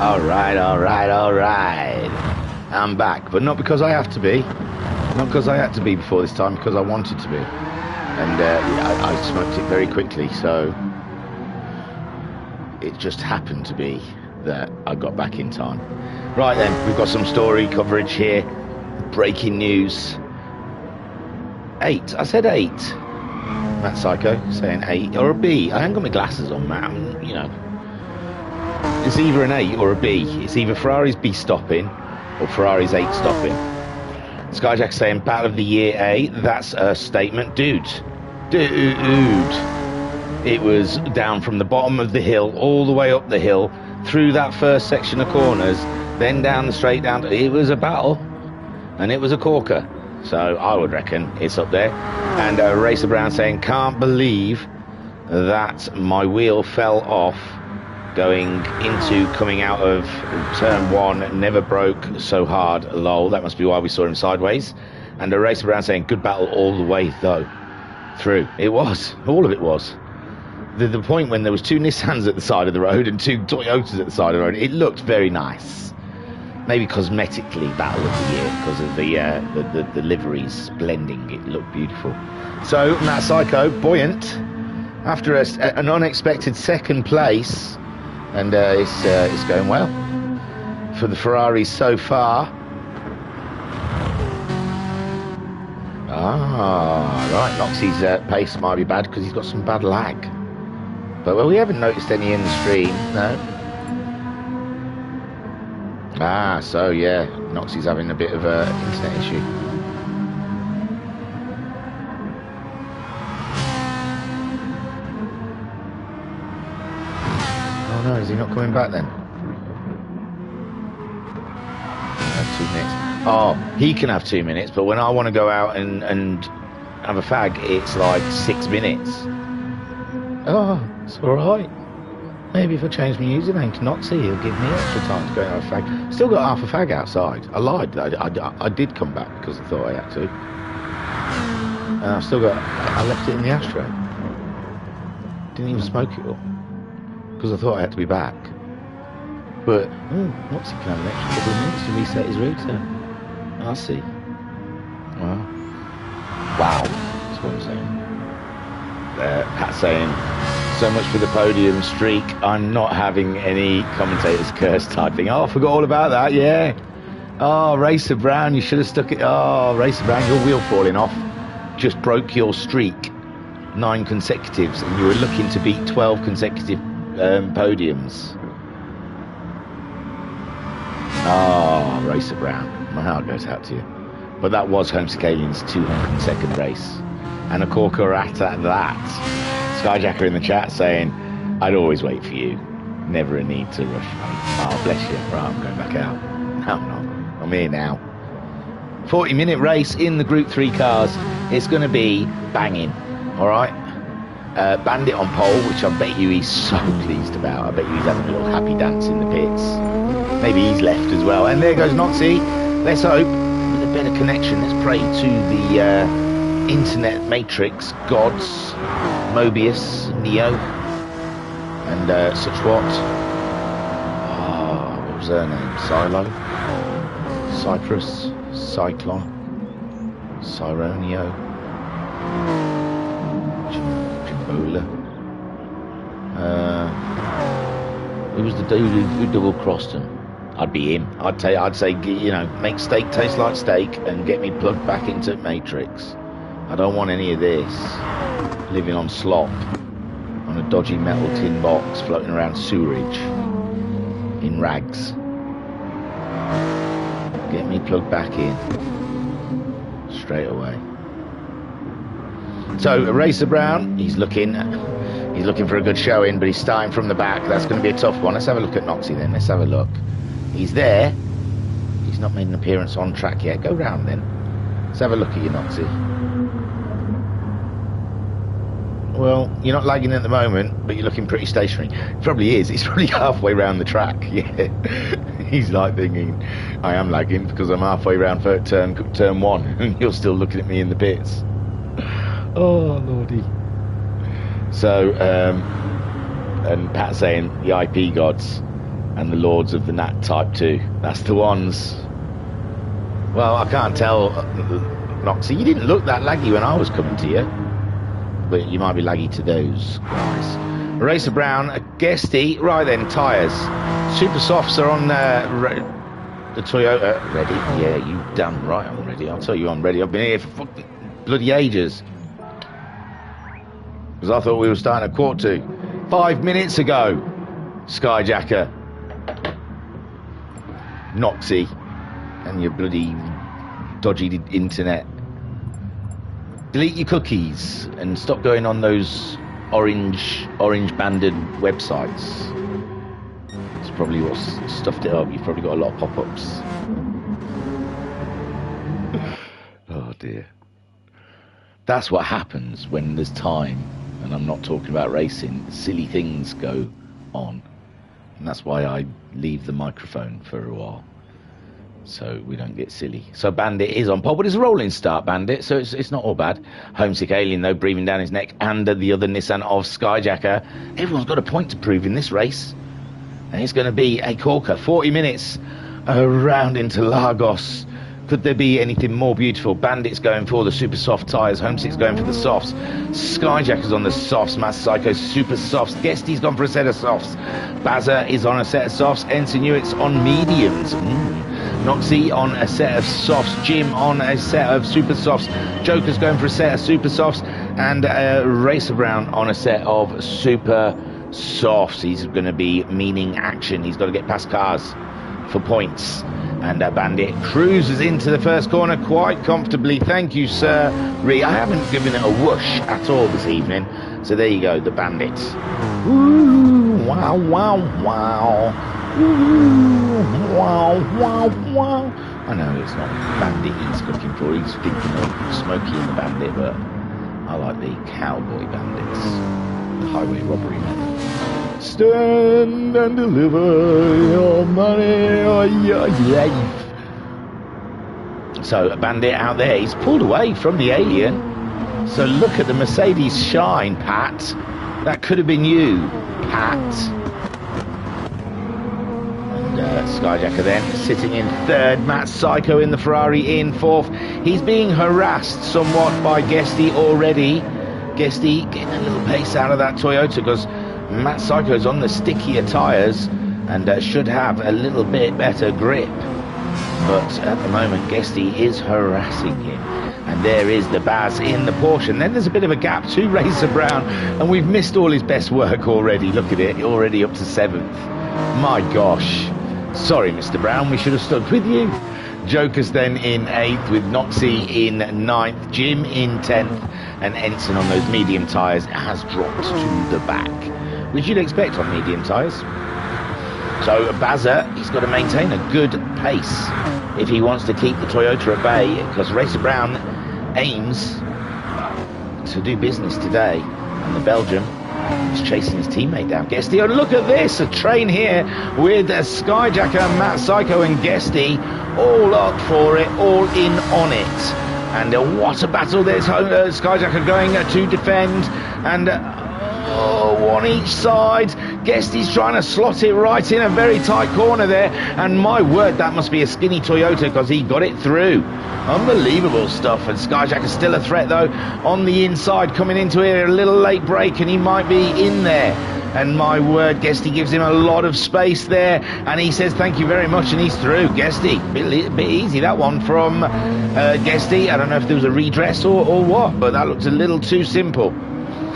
All right, all right, all right. I'm back, but not because I have to be. Not because I had to be before this time, because I wanted to be. And I smoked it very quickly, so it just happened to be that I got back in time. Right then, we've got some story coverage here. Breaking news. 8. I said 8. Matt Psycho saying 8 or a B. I haven't got my glasses on, Matt. You know, it's either an 8 or a B. It's either Ferrari's B stopping or Ferrari's 8 stopping. Skyjack saying Battle of the Year A. That's a statement, dude. It was down from the bottom of the hill all the way up the hill through that first section of corners, then down the straight down. It was a battle, and it was a corker. So I would reckon it's up there. And Racer Brown saying, can't believe that my wheel fell off going coming out of turn 1, never broke so hard, lol. That must be why we saw him sideways. And Racer Brown saying, good battle all the way though. Through. It was. All of it was. The point when there was 2 Nissans at the side of the road and 2 Toyotas at the side of the road, it looked very nice. Maybe cosmetically Battle of the Year because of the liveries blending. It looked beautiful. So Matt Psycho, buoyant after an unexpected second place, and it's going well for the Ferraris so far. Right, Noxie's pace might be bad because he's got some bad lag. But well, we haven't noticed any in the stream, no. So yeah, Noxie's having a bit of an internet issue. Oh no, is he not coming back then? 2 minutes. Oh, he can have 2 minutes, but when I want to go out and have a fag, it's like 6 minutes. Oh, it's alright. Maybe if I change my username to Noxie, he'll give me extra time to go and have a fag. Still got half a fag outside. I lied. I did come back because I thought I had to. And I've still got... I left it in the ashtray. Didn't even smoke it all. Because I thought I had to be back. But, Noxie can have an extra couple of minutes to reset his router. I see. Wow. That's what I'm saying. Pat saying, so much for the podium streak. I'm not having any commentators curse type thing. Oh, I forgot all about that, yeah. Oh, Racer Brown, you should have stuck it. Oh, Racer Brown, your wheel falling off just broke your streak. 9 consecutives, and you were looking to beat 12 consecutive podiums. Oh, Racer Brown, my heart goes out to you. But that was Homescalian's 202nd race. And a corker at that. Skyjacker in the chat saying, I'd always wait for you. Never a need to rush me. Oh, bless you. Right, I'm going back out. No, I'm not. I'm here now. 40-minute race in the Group 3 cars. It's going to be banging. All right? Bandit on pole, which I bet you he's so pleased about. I bet you he's having a little happy dance in the pits. Maybe he's left as well. And there goes Noxie. Let's hope with a better connection. Let's pray to the internet matrix gods, Mobius, Neo, and such what. Oh, what was her name? Silo? Cyprus? Cyclone? Cyronio? Jabola? Who was the dude who double crossed him? I'd be him. I'd say, you know, make steak taste like steak and get me plugged back into Matrix. I don't want any of this. Living on slop, on a dodgy metal tin box, floating around sewerage, in rags. Get me plugged back in. Straight away. So, Racer Brown, he's looking for a good showing, but he's starting from the back. That's going to be a tough one. Let's have a look at Noxie then. Let's have a look. He's there. He's not made an appearance on track yet. Go round then. Let's have a look at you, Noxie. Well, you're not lagging at the moment, but you're looking pretty stationary. He probably is. He's probably halfway around the track. Yeah. He's like thinking, I am lagging because I'm halfway around for turn 1 and you're still looking at me in the pits. Oh, lordy. So, and Pat saying, the IP gods. and the Lords of the Nat Type 2. That's the ones. Well, I can't tell, Noxie. You didn't look that laggy when I was coming to you, but you might be laggy to those guys. Racer Brown, Guesty. Right then, tyres. Super Softs are on the Toyota. Ready? Yeah, you damn right I'm ready. I'll tell you I'm ready. I've been here for fucking bloody ages. Because I thought we were starting at 2:15. 5 minutes ago. Skyjacker. Noxie. And your bloody dodgy internet. Delete your cookies and stop going on those orange banded websites. It's probably what's stuffed it up. You've probably got a lot of pop-ups. Oh dear. That's what happens when there's time, and I'm not talking about racing. Silly things go on, and that's why I leave the microphone for a while, so we don't get silly. So Bandit is on pole, but it's a rolling start, Bandit, so it's not all bad. Homesick Alien, though, breathing down his neck, and the other Nissan of Skyjacker. Everyone's got a point to prove in this race, and it's going to be a corker. 40 minutes around into Lagos. Could there be anything more beautiful? Bandit's going for the super soft tyres. Homesick's going for the softs. Skyjacker's on the softs. Mass Psycho super softs. Guesty's gone for a set of softs. Bazza is on a set of softs. Ensign Hewitt's on mediums. Noxie on a set of softs. Jim on a set of super softs. Joker's going for a set of super softs. And Racer Brown on a set of super softs. He's going to be meaning action. He's got to get past cars for points. And Bandit cruises into the first corner quite comfortably. Thank you, sir. I haven't given it a whoosh at all this evening. So there you go, the Bandit. Ooh, wow, wow, wow. Ooh, wow, wow, wow. I know it's not Bandit he's looking for. He's thinking of Smokey and the Bandit, but I like the cowboy bandits. The highway robbery men. Stand and deliver your money or your life. So a Bandit out there, he's pulled away from the Alien. So look at the Mercedes shine, Pat. That could have been you, Pat. And Skyjacker then sitting in third. Matt Psycho in the Ferrari in fourth. He's being harassed somewhat by Guesty already. Guesty getting a little pace out of that Toyota because Matt Psycho's on the stickier tyres and should have a little bit better grip. But at the moment, Guesty is harassing him. And there is the Baz in the Porsche. And then there's a bit of a gap to Racer Brown. And we've missed all his best work already. Look at it, already up to 7th. My gosh. Sorry, Mr. Brown, we should have stuck with you. Joker's then in 8th with Noxie in 9th. Jim in 10th. And Ensign on those medium tyres has dropped to the back, which you'd expect on medium tyres. So Bazza, he's got to maintain a good pace if he wants to keep the Toyota at bay, because Racer Brown aims to do business today. And the Belgian is chasing his teammate down. Guesty, and look at this, a train here with Skyjacker, Matt Psycho and Guesty all up for it, all in on it. And what a battle there's Skyjacker going to defend, and on each side. Guesty's trying to slot it right in a very tight corner there, and my word, that must be a skinny Toyota because he got it through. Unbelievable stuff. And Skyjacker's still a threat though on the inside, coming into here, a little late break, and he might be in there. And my word, Guesty gives him a lot of space there, and he says thank you very much, and he's through. Guesty, bit easy that one from Guesty. I don't know if there was a redress or what, but that looked a little too simple.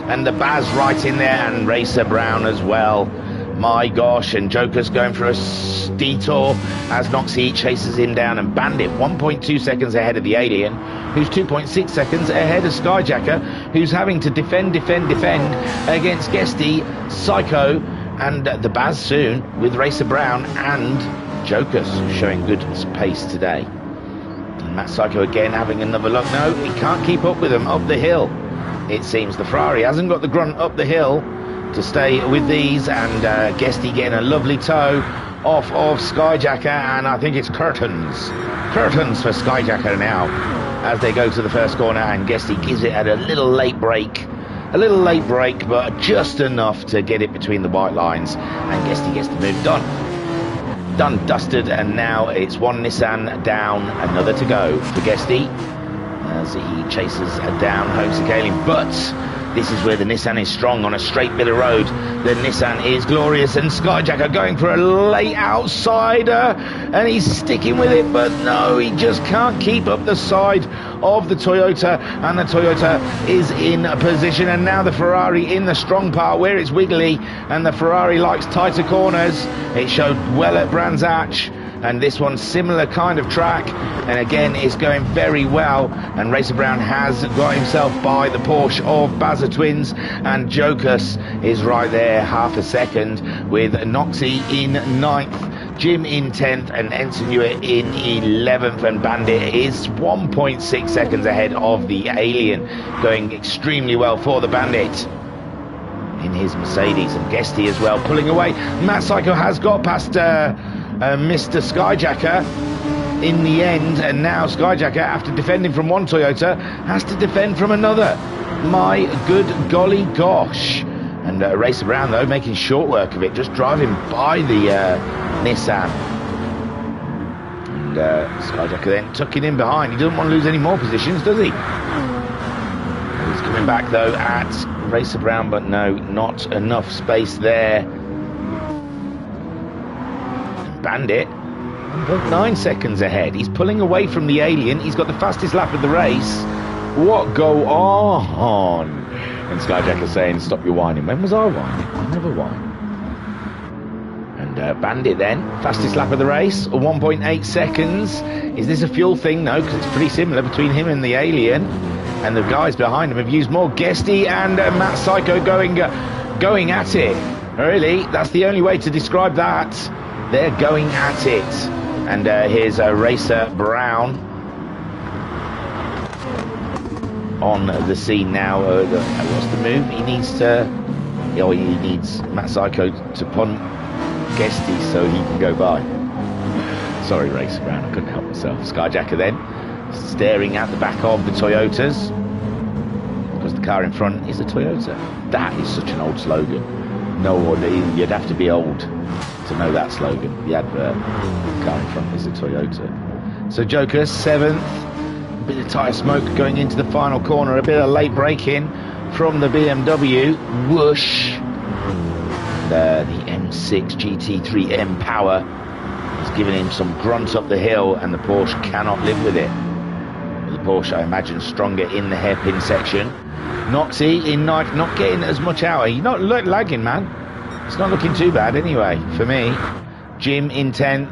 And the Baz right in there, and Racer Brown as well. My gosh, and Joker's going for a detour as Noxie chases him down, and Bandit 1.2 seconds ahead of the Alien, who's 2.6 seconds ahead of Skyjacker, who's having to defend against Guesty, Psycho, and the Baz soon with Racer Brown, and Joker's showing good pace today. And Matt Psycho again having another look. No, he can't keep up with them up the hill. It seems the Ferrari hasn't got the grunt up the hill to stay with these, and Guesty getting a lovely tow off of Skyjacker, and I think it's curtains for Skyjacker now as they go to the first corner, and Guesty gives it at a little late break, but just enough to get it between the white lines, and Guesty gets the move done. done, dusted, and now it's one Nissan down, another to go for Guesty as he chases down Homesick Alien. But this is where the Nissan is strong on a straight bit of road. The Nissan is glorious, and Skyjacker going for a late outsider, and he's sticking with it, but no, he just can't keep up the side of the Toyota, and the Toyota is in position. And now the Ferrari in the strong part where it's wiggly, and the Ferrari likes tighter corners. It showed well at Brands Hatch, and this one's similar kind of track, and again it's going very well. And Racer Brown has got himself by the Porsche of Bazza Twins, and Jokus is right there, half a second, with Noxie in 9th, Jim in 10th, and Ensign Hewitt in 11th, and Bandit is 1.6 seconds ahead of the Alien, going extremely well for the Bandit in his Mercedes. And Guesty as well pulling away. Matt Psycho has got past Mr. Skyjacker in the end, and now Skyjacker, after defending from one Toyota, has to defend from another. My good golly gosh. And Racer Brown, though, making short work of it, just driving by the Nissan. And Skyjacker then tucking in behind. He doesn't want to lose any more positions, does he? He's coming back, though, at Racer Brown, but no, not enough space there. Bandit 1.9 seconds ahead. He's pulling away from the Alien. He's got the fastest lap of the race. What go on? And Skyjacker saying, stop your whining. When was I whining? I never whine. And Bandit then, fastest lap of the race, 1.8 seconds. Is this a fuel thing? No, because it's pretty similar between him and the Alien. And the guys behind him have used more. Guesty and Matt Psycho going at it. Really, that's the only way to describe that. They're going at it. And here's Racer Brown on the scene now. What's the move? He needs to... Oh, he needs Matt Psycho to punt Guesty so he can go by. Sorry, Racer Brown, I couldn't help myself. Skyjacker then, staring at the back of the Toyotas, because the car in front is a Toyota. That is such an old slogan. No one, you'd have to be old to know that slogan. The advert, the car in front is a Toyota. So Joker 7th, a bit of tyre smoke going into the final corner, a bit of late braking from the BMW. Whoosh. The M6 GT3 M Power is giving him some grunt up the hill, and the Porsche cannot live with it. The Porsche, I imagine, stronger in the hairpin section. Noxie in 9th, not getting as much out. You're not lagging, man. It's not looking too bad anyway, for me. Jim in 10th,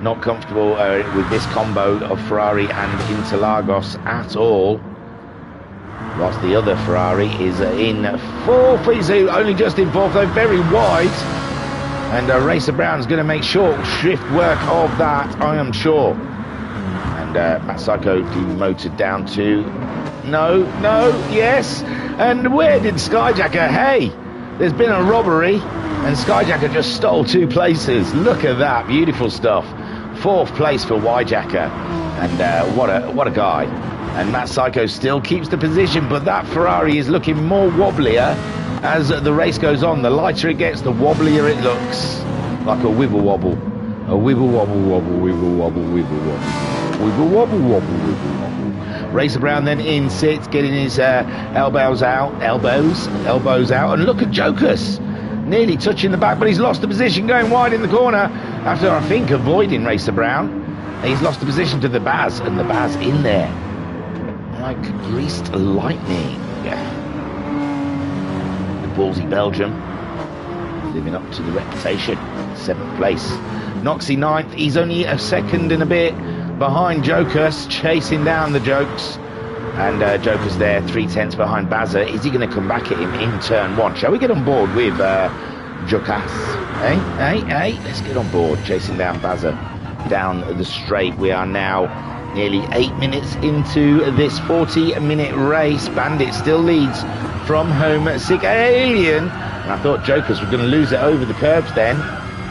not comfortable with this combo of Ferrari and Interlagos at all. Whilst the other Ferrari is in 4th. He's only just in 4th, though, very wide. And Racer Brown's going to make short shift work of that, I am sure. And Matt Psycho demoted down to... No, yes. And where did Skyjacker? Hey, there's been a robbery, and Skyjacker just stole 2 places. Look at that, beautiful stuff. 4th place for Yjacker, and what a guy. And Matt Psycho still keeps the position, but that Ferrari is looking more wobblier as the race goes on. The lighter it gets, the wobblier it looks. Like a wibble wobble. A wibble wobble wobble, wibble wobble, wibble wobble. Wibble wobble wobble, wibble wobble. Racer Brown then in 6th, getting his elbows out. And look at Jokus, nearly touching the back, but he's lost the position, going wide in the corner after, I think, avoiding Racer Brown. He's lost the position to the Baz, and the Baz in there like greased lightning. The ballsy Belgium living up to the reputation. 7th place. Noxie 9th. He's only a second and a bit behind Jokus, chasing down the Jokes. And Joker's there, 3/10 behind Bazza. Is he going to come back at him in turn 1? Shall we get on board with Jokas? Hey, let's get on board, chasing down Bazza down the straight. We are now nearly 8 minutes into this 40-minute race. Bandit still leads from Homesick Alien. And I thought Jokers were going to lose it over the curbs then,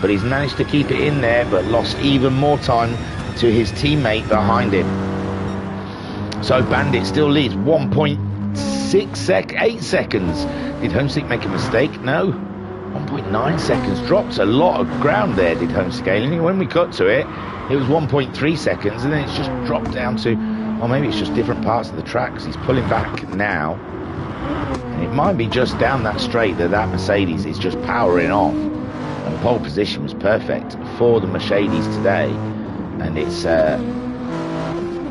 but he's managed to keep it in there, but lost even more time to his teammate behind him. So Bandit still leads 1.8 seconds. Did Homesick make a mistake? No. 1.9 seconds. Dropped a lot of ground there, did Home Scaling. When we cut to it, it was 1.3 seconds, and then it's just dropped down to, or maybe it's just different parts of the track, because he's pulling back now. And it might be just down that straight that Mercedes is just powering off. And pole position was perfect for the Mercedes today. And it's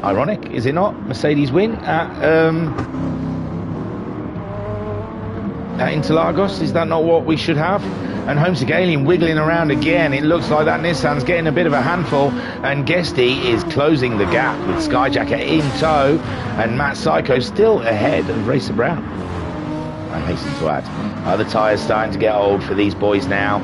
ironic, is it not? Mercedes win at Interlagos. Is that not what we should have? And Home Scaling wiggling around again. It looks like that Nissan's getting a bit of a handful, and Guesty is closing the gap with Skyjacker in tow, and Matt Psycho still ahead of Racer Brown. I hasten to add, the tyres starting to get old for these boys now.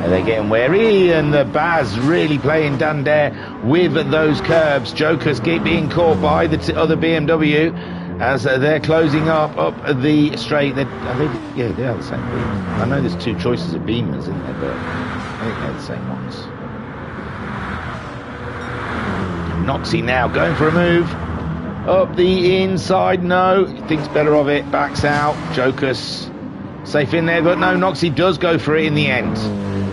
They're getting wary, and the Baz really playing Dundare with those curbs. Jokers being caught by the other BMW as they're closing up the straight. They are the same beam. I know there's two choices of beamers, isn't there? But I think they're the same ones. Noxie now going for a move up the inside. No, thinks better of it. Backs out. Jokers safe in there, but no, Noxie does go for it in the end.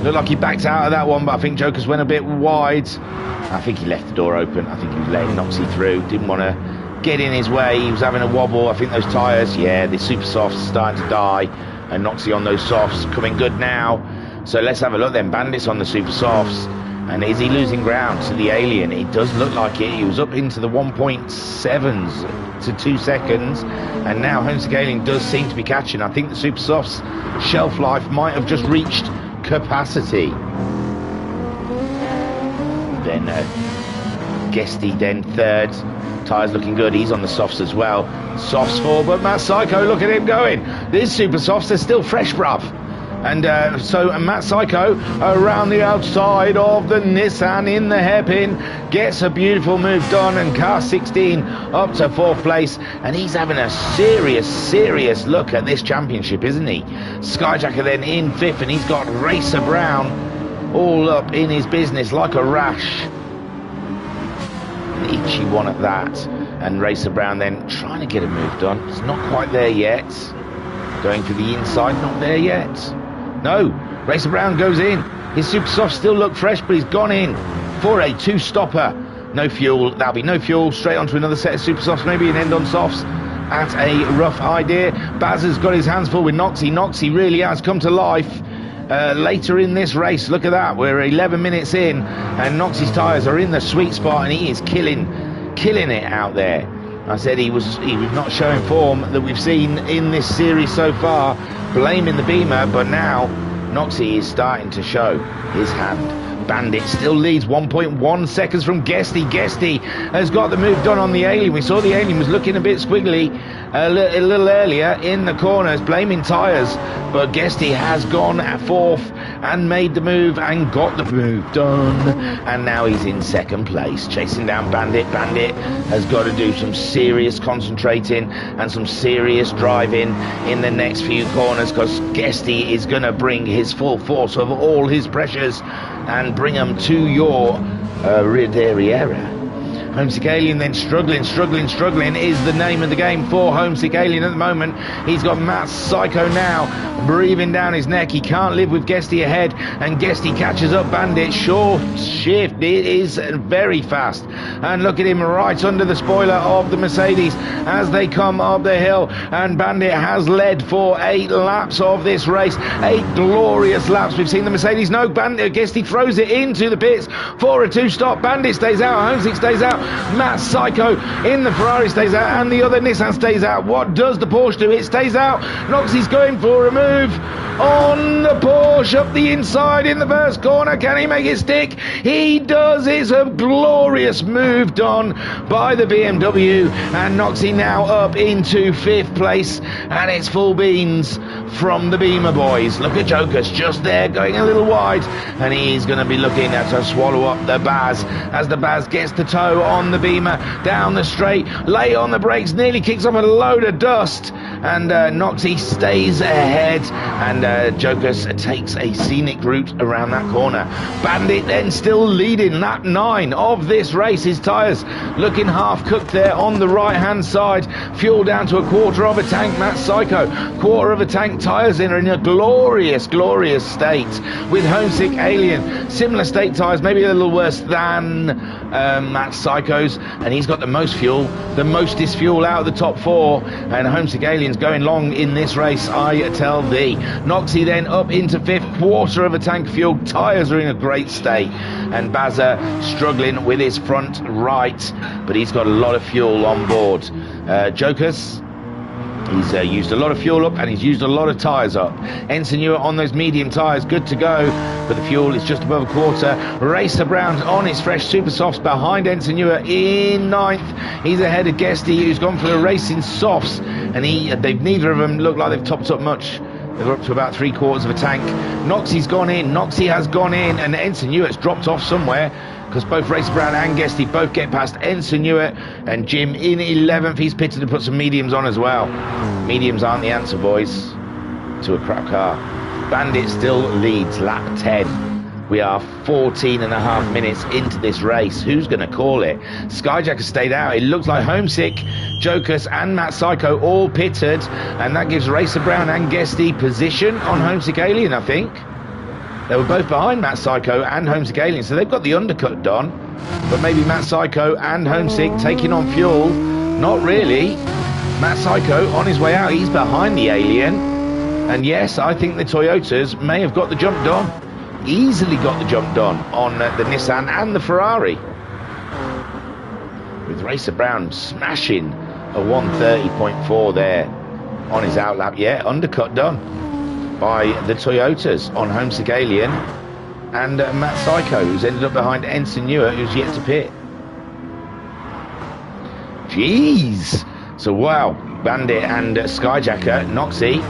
Looked like he backed out of that one, but I think Jokers went a bit wide. I think he left the door open. I think he was letting Noxie through. Didn't want to get in his way. He was having a wobble. I think those tyres, the super softs starting to die, and Noxie on those softs coming good now. So let's have a look then. Bandits on the super softs, and is he losing ground to the Alien? It does look like it. He was up into the 1.7s to 2 seconds, and now Home Scaling does seem to be catching. I think the super softs shelf life might have just reached capacity. Then Guesty then third. Tyres looking good. He's on the softs as well. Softs for, but Matt Psycho, look at him going. These super softs are still fresh, bruv. And so Matt Psycho around the outside of the Nissan in the hairpin gets a beautiful move done, and car 16 up to 4th place, and he's having a serious look at this championship, isn't he? Skyjacker then in 5th, and he's got Racer Brown all up in his business like a rash. An itchy one at that, and Racer Brown then trying to get a move done. It's not quite there yet. Going for the inside, not there yet. No, Racer Brown goes in. His super softs still look fresh, but he's gone in for a 2-stopper. No fuel, that'll be no fuel. Straight onto another set of super softs, maybe an end on softs. At a rough idea. Baz has got his hands full with Noxie. Noxie really has come to life later in this race. Look at that, we're 11 minutes in, and Noxie's tyres are in the sweet spot, and he is killing it out there. I said he was not showing form that we've seen in this series so far, blaming the Beamer, but now Noxie is starting to show his hand. Bandit still leads 1.1 seconds from Guesty. Guesty has got the move done on the Alien. We saw the Alien was looking a bit squiggly a little earlier in the corners, blaming tyres, but Guesty has gone at 4th and made the move and got the move done, and now he's in 2nd place chasing down Bandit. Bandit has got to do some serious concentrating and some serious driving in the next few corners, because Guesty is going to bring his full force of all his pressures and bring them to your Riviera. Homesick Alien then struggling is the name of the game for Homesick Alien at the moment. He's got Matt Psycho now breathing down his neck. He can't live with Guesty ahead, and Guesty catches up Bandit. Short shift, it is very fast, and look at him right under the spoiler of the Mercedes as they come up the hill, and Bandit has led for 8 laps of this race. 8 glorious laps. We've seen the Mercedes. No, Bandit, Guesty throws it into the pits for a 2-stop. Bandit stays out, Homesick stays out, Matt Psycho in the Ferrari stays out, and the other Nissan stays out. What does the Porsche do? It stays out. Noxie's going for a move on the Porsche up the inside in the first corner. Can he make it stick? He does. It's a glorious move done by the BMW, and Noxie now up into 5th place, and it's full beans from the Beamer boys. Look at Jokers just there going a little wide, and he's going to be looking to swallow up the Baz as the Baz gets the toe on the Beamer down the straight, late on the brakes, nearly kicks up a load of dust, and Noxie stays ahead, and Jokus takes a scenic route around that corner. Bandit then still leading lap 9 of this race. His tyres looking half cooked there on the right hand side. Fuel down to a quarter of a tank. Matt Psycho, quarter of a tank. Tyres in are in a glorious state with Homesick Alien. Similar state tyres, maybe a little worse than Matt Psycho's, and he's got the most fuel, the mostest fuel out of the top 4, and Homesick Alien's going long in this race, I tell thee. Noxie then up into 5th, quarter of a tank of fuel. Tyres are in a great state, and Bazza struggling with his front right, but he's got a lot of fuel on board. Jokus, he's used a lot of fuel up, and he's used a lot of tyres up. Ensign Ewart on those medium tyres, good to go, but the fuel is just above a quarter. Racer Brown on his fresh super softs behind Ensign Ewart in 9th. He's ahead of Guesty, who's gone for the racing softs, and neither of them look like they've topped up much. They're up to about 3/4 of a tank. Noxie's gone in, Noxie has gone in, and Ensign Ewart's dropped off somewhere, because both Racer Brown and Guesty both get past Ensign Ewart, and Jim in 11th. He's pitted to put some mediums on as well. Mediums aren't the answer, boys, to a crap car. Bandit still leads lap 10. We are 14.5 minutes into this race. Who's going to call it? Skyjack has stayed out. It looks like Homesick, Jokus and Matt Psycho all pitted, and that gives Racer Brown and Guesty position on Homesick Alien, I think. They were both behind Matt Psycho and Homesick Alien, so they've got the undercut done. But maybe Matt Psycho and Homesick taking on fuel. Not really. Matt Psycho on his way out, he's behind the Alien. And yes, I think the Toyotas may have got the jump done. Easily got the jump done on the Nissan and the Ferrari. With Racer Brown smashing a 130.4 there on his outlap. Yeah, undercut done by the Toyotas on Homesick Alien, and Matt Psycho, who's ended up behind Ensign Ewart, who's yet to pit. Jeez. So wow, Bandit and Skyjacker, Noxie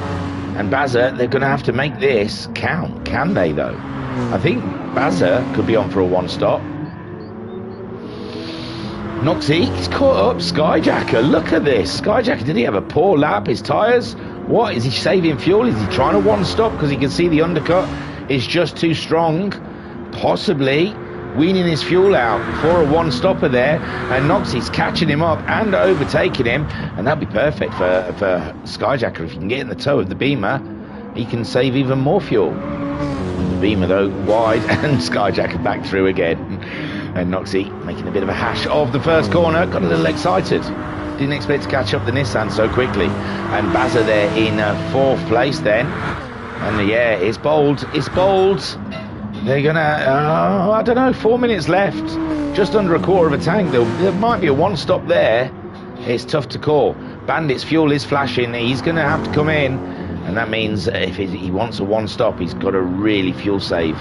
and Bazza, they're going to have to make this count. Can they though? I think Bazza could be on for a one stop. Noxie, he's caught up. Skyjacker, look at this. Skyjacker, did he have a poor lap? His tyres? What? Is he saving fuel? Is he trying to one stop because he can see the undercut is just too strong? Possibly weaning his fuel out for a one stopper there, and Noxie's catching him up and overtaking him, and that'd be perfect for Skyjacker. If he can get in the toe of the Beamer, he can save even more fuel. The Beamer though wide, and Skyjacker back through again, and Noxie making a bit of a hash of the first corner. Got a little excited, didn't expect to catch up the Nissan so quickly, and Bazza there in 4th place then, and yeah, it's bold. They're gonna I don't know, 4 minutes left, just under a quarter of a tank. There might be a one stop there. It's tough to call. Bandit's fuel is flashing. He's gonna have to come in, and that means if he wants a one stop, he's got to really fuel save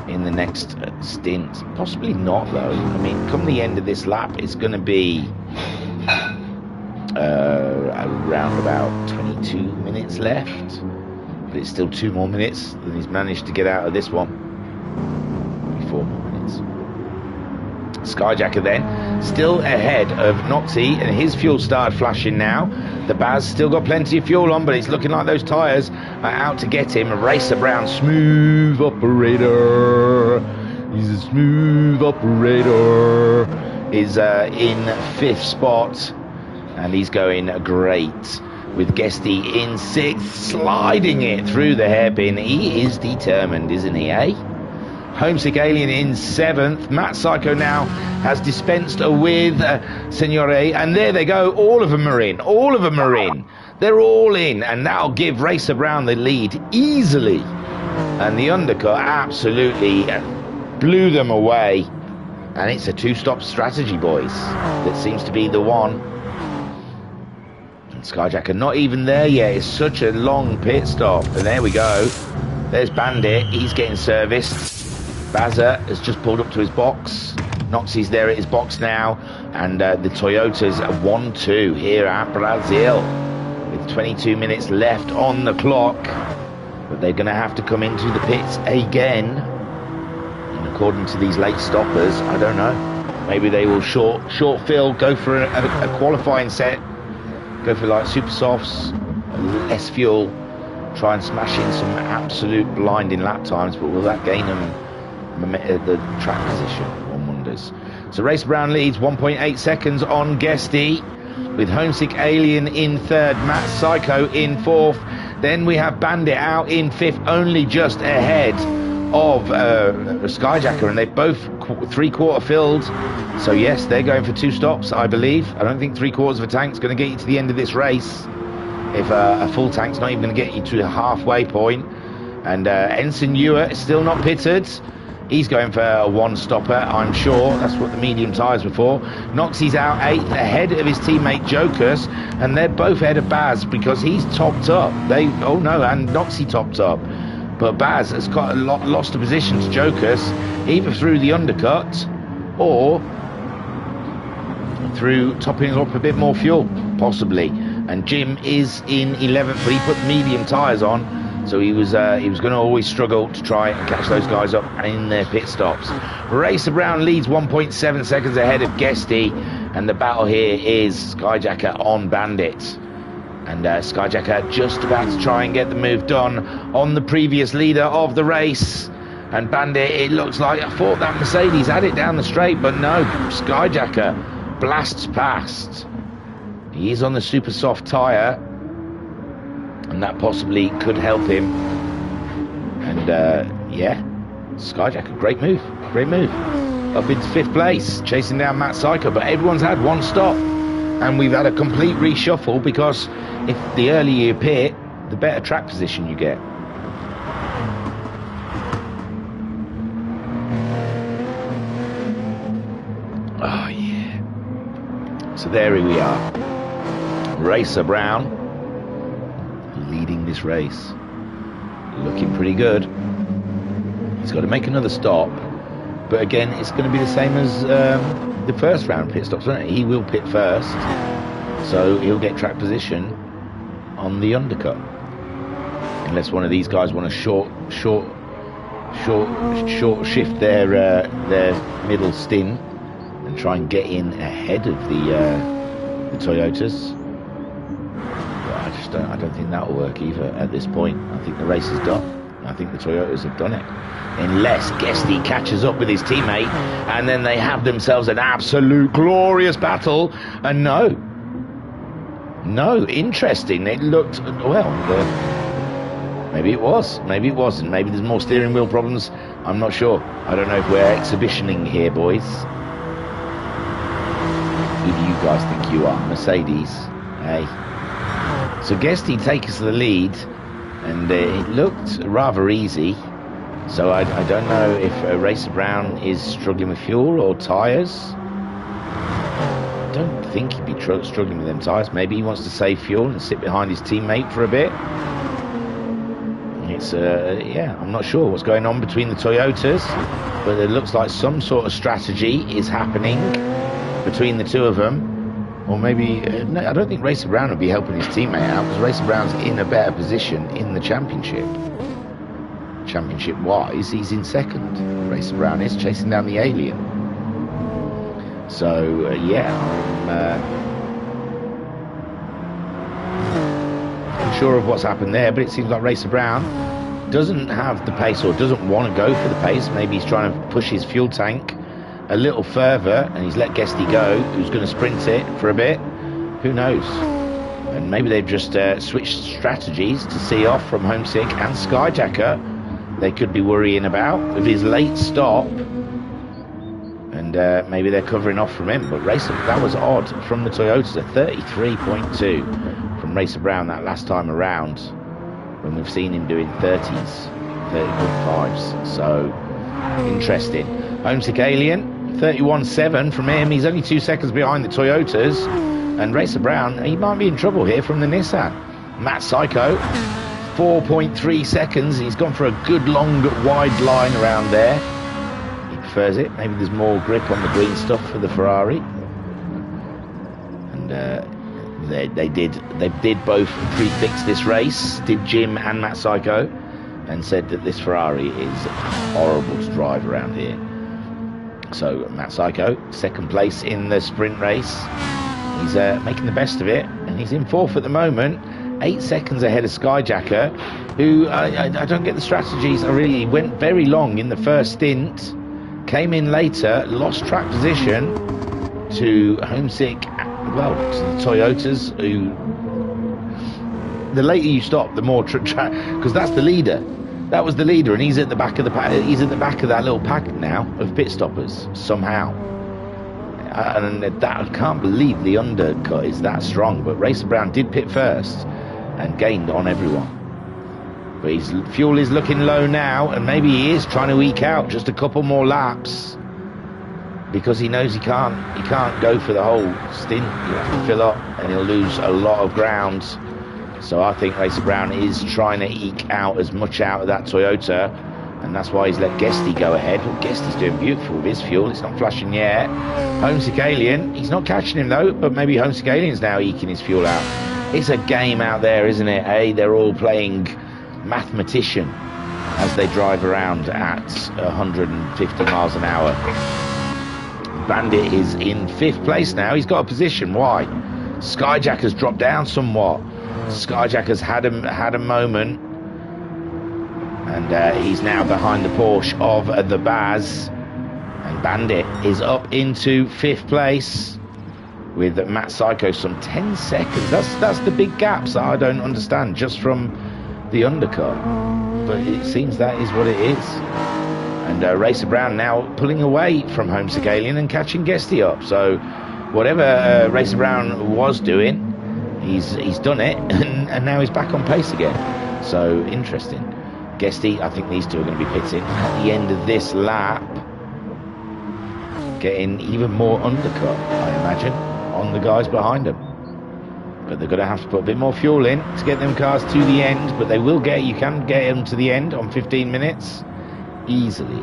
in the next stint. Possibly not though. I mean, come the end of this lap, it's going to be around about 22 minutes left, but it's still 2 more minutes than he's managed to get out of this one. 4 more minutes. Skyjacker then still ahead of Noxie, and his fuel started flashing now. The Baz still got plenty of fuel on, but it's looking like those tyres are out to get him. Racer Brown, smooth operator. He's a smooth operator. Is in 5th spot, and he's going great. With Guesty in 6th, sliding it through the hairpin. He is determined, isn't he, eh? Homesick Alien in 7th. Matt Psycho now has dispensed with Signore, and there they go. All of them are in. All of them are in. They're all in, and that'll give Racer Brown the lead easily. And the undercut absolutely blew them away. And it's a two-stop strategy, boys. That seems to be the one. And Skyjacker not even there yet. It's such a long pit stop. And there we go. There's Bandit. He's getting serviced. Bazza has just pulled up to his box. Noxie's there at his box now. And the Toyotas are 1-2 here at Brazil, with 22 minutes left on the clock. But they're going to have to come into the pits again. And according to these late stoppers, I don't know. Maybe they will short fill, go for a qualifying set, go for like super softs, less fuel, try and smash in some absolute blinding lap times, but will that gain them the track position? One wonders. So Racer Brown leads 1.8 seconds on Guesty, with Homesick Alien in third, Matt Psycho in fourth. Then we have Bandit out in fifth, only just ahead of Skyjacker, and they're both three-quarter filled. So yes, they're going for 2 stops, I believe. I don't think 3/4 of a tank's going to get you to the end of this race. If a full tank's not even going to get you to the halfway point. And Ensign Ewer is still not pitted. He's going for a 1-stopper, I'm sure. That's what the medium tyres were for. Noxie's out 8th, ahead of his teammate Jokus, and they're both ahead of Baz because he's topped up. And Noxie topped up. But Baz has got lost a position to Jokus, either through the undercut or through topping up a bit more fuel, possibly. And Jim is in 11th, but he put the medium tyres on. So he was going to always struggle to try and catch those guys up in their pit stops. Racer Brown leads 1.7 seconds ahead of Guesty, and the battle here is Skyjacker on Bandit. And Skyjacker just about to try and get the move done on the previous leader of the race. And Bandit, it looks like, I thought that Mercedes had it down the straight, but no, Skyjacker blasts past. He is on the super soft tyre, and that possibly could help him. And yeah, Skyjacker, great move. Up into 5th place, chasing down Matt Psycho, but everyone's had 1 stop, and we've had a complete reshuffle, because if the earlier you pit, the better track position you get. Oh yeah. So there we are. Racer Brown leading this race, looking pretty good. He's got to make another stop, but again, it's going to be the same as the first round pit stops, isn't it? He will pit first, so he'll get track position on the undercut, unless one of these guys want to short shift their middle stint and try and get in ahead of the Toyotas. I don't think that'll work either at this point. I think the race is done. I think the Toyotas have done it. Unless Guesty catches up with his teammate, and then they have themselves an absolute glorious battle. And no, interesting. It looked, well, maybe it was, maybe it wasn't. Maybe there's more steering wheel problems. I'm not sure. I don't know if we're exhibitioning here, boys. Who do you guys think you are? Mercedes? Hey. So Guesty takes the lead, and it looked rather easy. So I don't know if Racer Brown is struggling with fuel or tyres. I don't think he'd be struggling with them tyres. Maybe he wants to save fuel and sit behind his teammate for a bit. It's yeah, I'm not sure what's going on between the Toyotas, but it looks like some sort of strategy is happening between the two of them. Or maybe, no, I don't think Racer Brown would be helping his teammate out, because Racer Brown's in a better position in the championship. Championship-wise, he's in second. Racer Brown is chasing down the Alien. So, yeah, I'm unsure of what's happened there, but it seems like Racer Brown doesn't have the pace, or doesn't want to go for the pace. Maybe he's trying to push his fuel tank a little further, and he's let Guesty go, who's going to sprint it for a bit. Who knows? And maybe they've just switched strategies to see off from Homesick and Skyjacker. They could be worrying about with his late stop, and maybe they're covering off from him. But Racer, that was odd from the Toyotas. A 33.2 from Racer Brown that last time around, when we've seen him doing 30s, 30.5s. So interesting. Homesick Alien, 31.7 from him. He's only 2 seconds behind the Toyotas. And Racer Brown, he might be in trouble here from the Nissan. Matt Psycho, 4.3 seconds. He's gone for a good long wide line around there. He prefers it. Maybe there's more grip on the green stuff for the Ferrari. And they did both prefix this race, did Jim and Matt Psycho, and said that this Ferrari is horrible to drive around here. So Matt Psycho, second place in the sprint race. He's making the best of it, and he's in fourth at the moment. 8 seconds ahead of Skyjacker, who I don't get the strategies. I really went very long in the first stint, came in later, lost track position to Homesick, well, to the Toyotas, who the later you stop, the more track, because that's the leader. That was the leader, and he's at the back of the pack. He's at the back of that little pack now of pit stoppers somehow. And that, I can't believe the undercut is that strong. But Racer Brown did pit first and gained on everyone. But his fuel is looking low now, and maybe he is trying to eke out just a couple more laps because he knows he can't go for the whole stint. He'll have to fill up, and he'll lose a lot of ground. So I think Racer Brown is trying to eke out as much out of that Toyota, and that's why he's let Guesty go ahead. Well, Guesty's doing beautiful with his fuel. It's not flashing yet. Homesick Alien, he's not catching him though, but maybe Homesick Alien's now eking his fuel out. It's a game out there, isn't it? Hey, they're all playing mathematician as they drive around at 150 miles an hour. Bandit is in 5th place now. He's got a position. Why? Skyjacker's dropped down somewhat. Skyjacker's had a moment, and he's now behind the Porsche of the Baz, and Bandit is up into 5th place with Matt Psycho some 10 seconds. That's the big gaps that I don't understand just from the undercut, but it seems that is what it is. And Racer Brown now pulling away from Homesick Alien and catching Guesty up. So whatever Racer Brown was doing, he's done it, and now he's back on pace again. So interesting. Guesty, I think these two are going to be pitting at the end of this lap, getting even more undercut, I imagine, on the guys behind them. But they're going to have to put a bit more fuel in to get them cars to the end, but they will get, you can get them to the end on 15 minutes easily.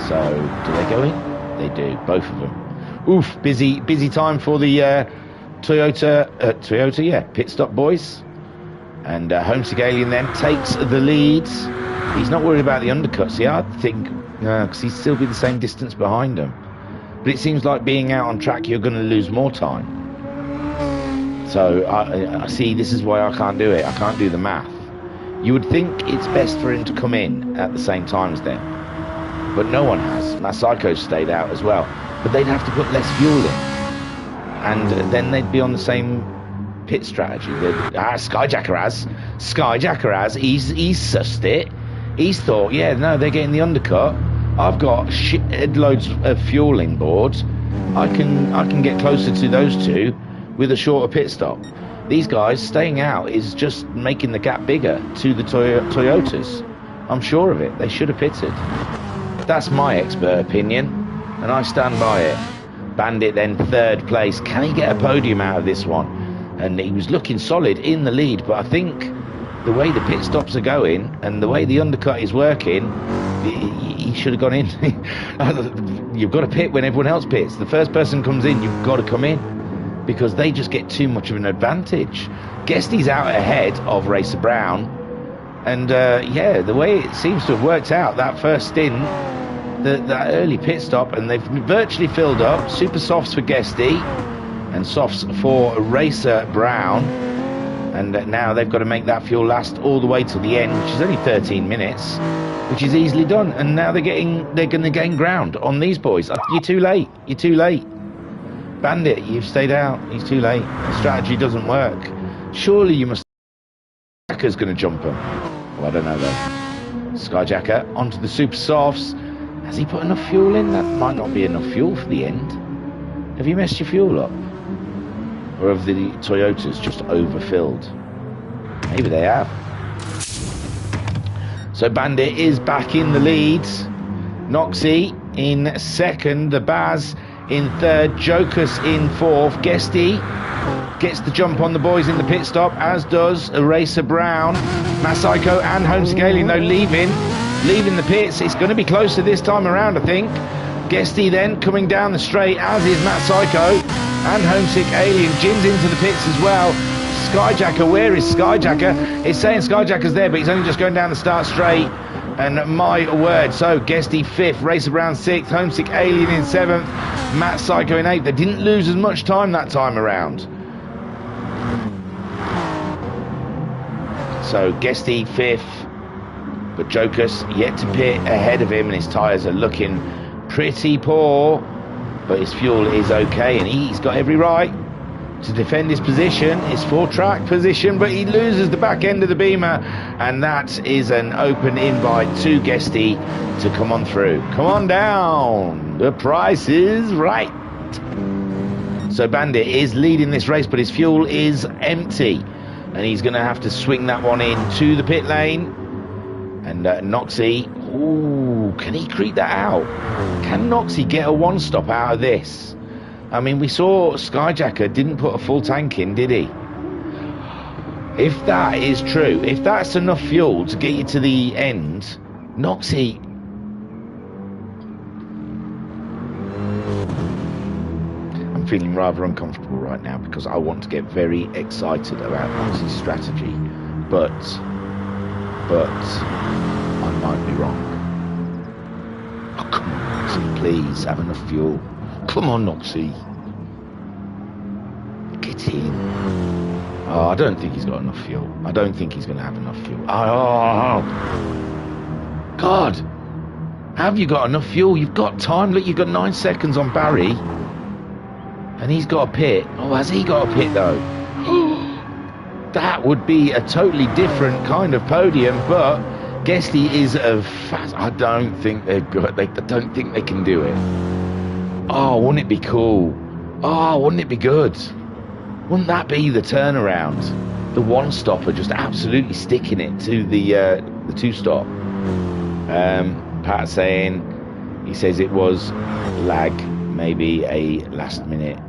So do they go in? They do, both of them. Oof, busy time for the Toyota, yeah, pit stop boys. And Homesick Alien then takes the lead. He's not worried about the undercuts. Yeah, I think, because he's still be the same distance behind him. But it seems like being out on track, you're going to lose more time. So I see, this is why I can't do it. I can't do the math. You would think it's best for him to come in at the same time as them, but no one has. Matt Psycho's stayed out as well, but they'd have to put less fuel in, and then they'd be on the same pit strategy. Skyjacker has. He's sussed it. He's thought, yeah, no, they're getting the undercut. I've got loads of fueling board. I can get closer to those two with a shorter pit stop. These guys staying out is just making the gap bigger to the Toyotas. I'm sure of it. They should have pitted. That's my expert opinion, and I stand by it. Bandit then 3rd place. Can he get a podium out of this one? And he was looking solid in the lead, but I think the way the pit stops are going and the way the undercut is working, he should have gone in. You've got to pit when everyone else pits. The first person comes in, you've got to come in, because they just get too much of an advantage. Guesty's out ahead of Racer Brown, and yeah, the way it seems to have worked out, that first stint, that early pit stop, and they've virtually filled up. Super softs for Guesty and softs for Racer Brown, and now they've got to make that fuel last all the way till the end, which is only 13 minutes, which is easily done. And now they're going to gain ground on these boys. You're too late. Bandit, you've stayed out. He's too late. The strategy doesn't work. Surely you must. Skyjacker's going to jump him. Well, I don't know though. Skyjacker onto the super softs. Has he put enough fuel in? That might not be enough fuel for the end. Have you messed your fuel up? Or have the Toyotas just overfilled? Maybe they have. So Bandit is back in the lead. Noxie in 2nd. The Baz in 3rd. Jokus in 4th. Guesty gets the jump on the boys in the pit stop, as does Racer Brown. Masako and Homesick Alien, though, leaving the pits. It's going to be closer this time around, I think. Guesty then coming down the straight, as is Matt Psycho and Homesick Alien. Jin's into the pits as well. Skyjacker, where is Skyjacker? It's saying Skyjacker's there, but he's only just going down the start straight. And my word, so Guesty 5th, Racer Brown 6th, Homesick Alien in 7th, Matt Psycho in 8th. They didn't lose as much time that time around. So Guesty 5th, but Jokus yet to pit ahead of him, and his tyres are looking pretty poor, but his fuel is okay, and he's got every right to defend his position, his 4-track position, but he loses the back end of the Beamer, and that is an open invite to Guesty to come on through. Come on down, the price is right. So Bandit is leading this race, but his fuel is empty, and he's going to have to swing that one in to the pit lane. And Noxie, ooh, can he creep that out? Can Noxie get a one-stop out of this? I mean, we saw Skyjacker didn't put a full tank in, did he? If that is true, if that's enough fuel to get you to the end, Noxie... I'm feeling rather uncomfortable right now because I want to get very excited about Noxie's strategy, but I might be wrong. Oh, come on, Noxie, please, have enough fuel. Come on, Noxie. Get in. Oh, I don't think he's got enough fuel. I don't think he's going to have enough fuel. Oh, God. Have you got enough fuel? You've got time. Look, you've got 9 seconds on Barry. And he's got a pit. Oh, has he got a pit, though? That would be a totally different kind of podium, but Guesty is a fast... I don't think they're good. I don't think they can do it. Oh, wouldn't it be cool? Oh, wouldn't it be good? Wouldn't that be the turnaround? The one-stopper just absolutely sticking it to the two-stop. Pat saying, he says it was lag, maybe a last-minute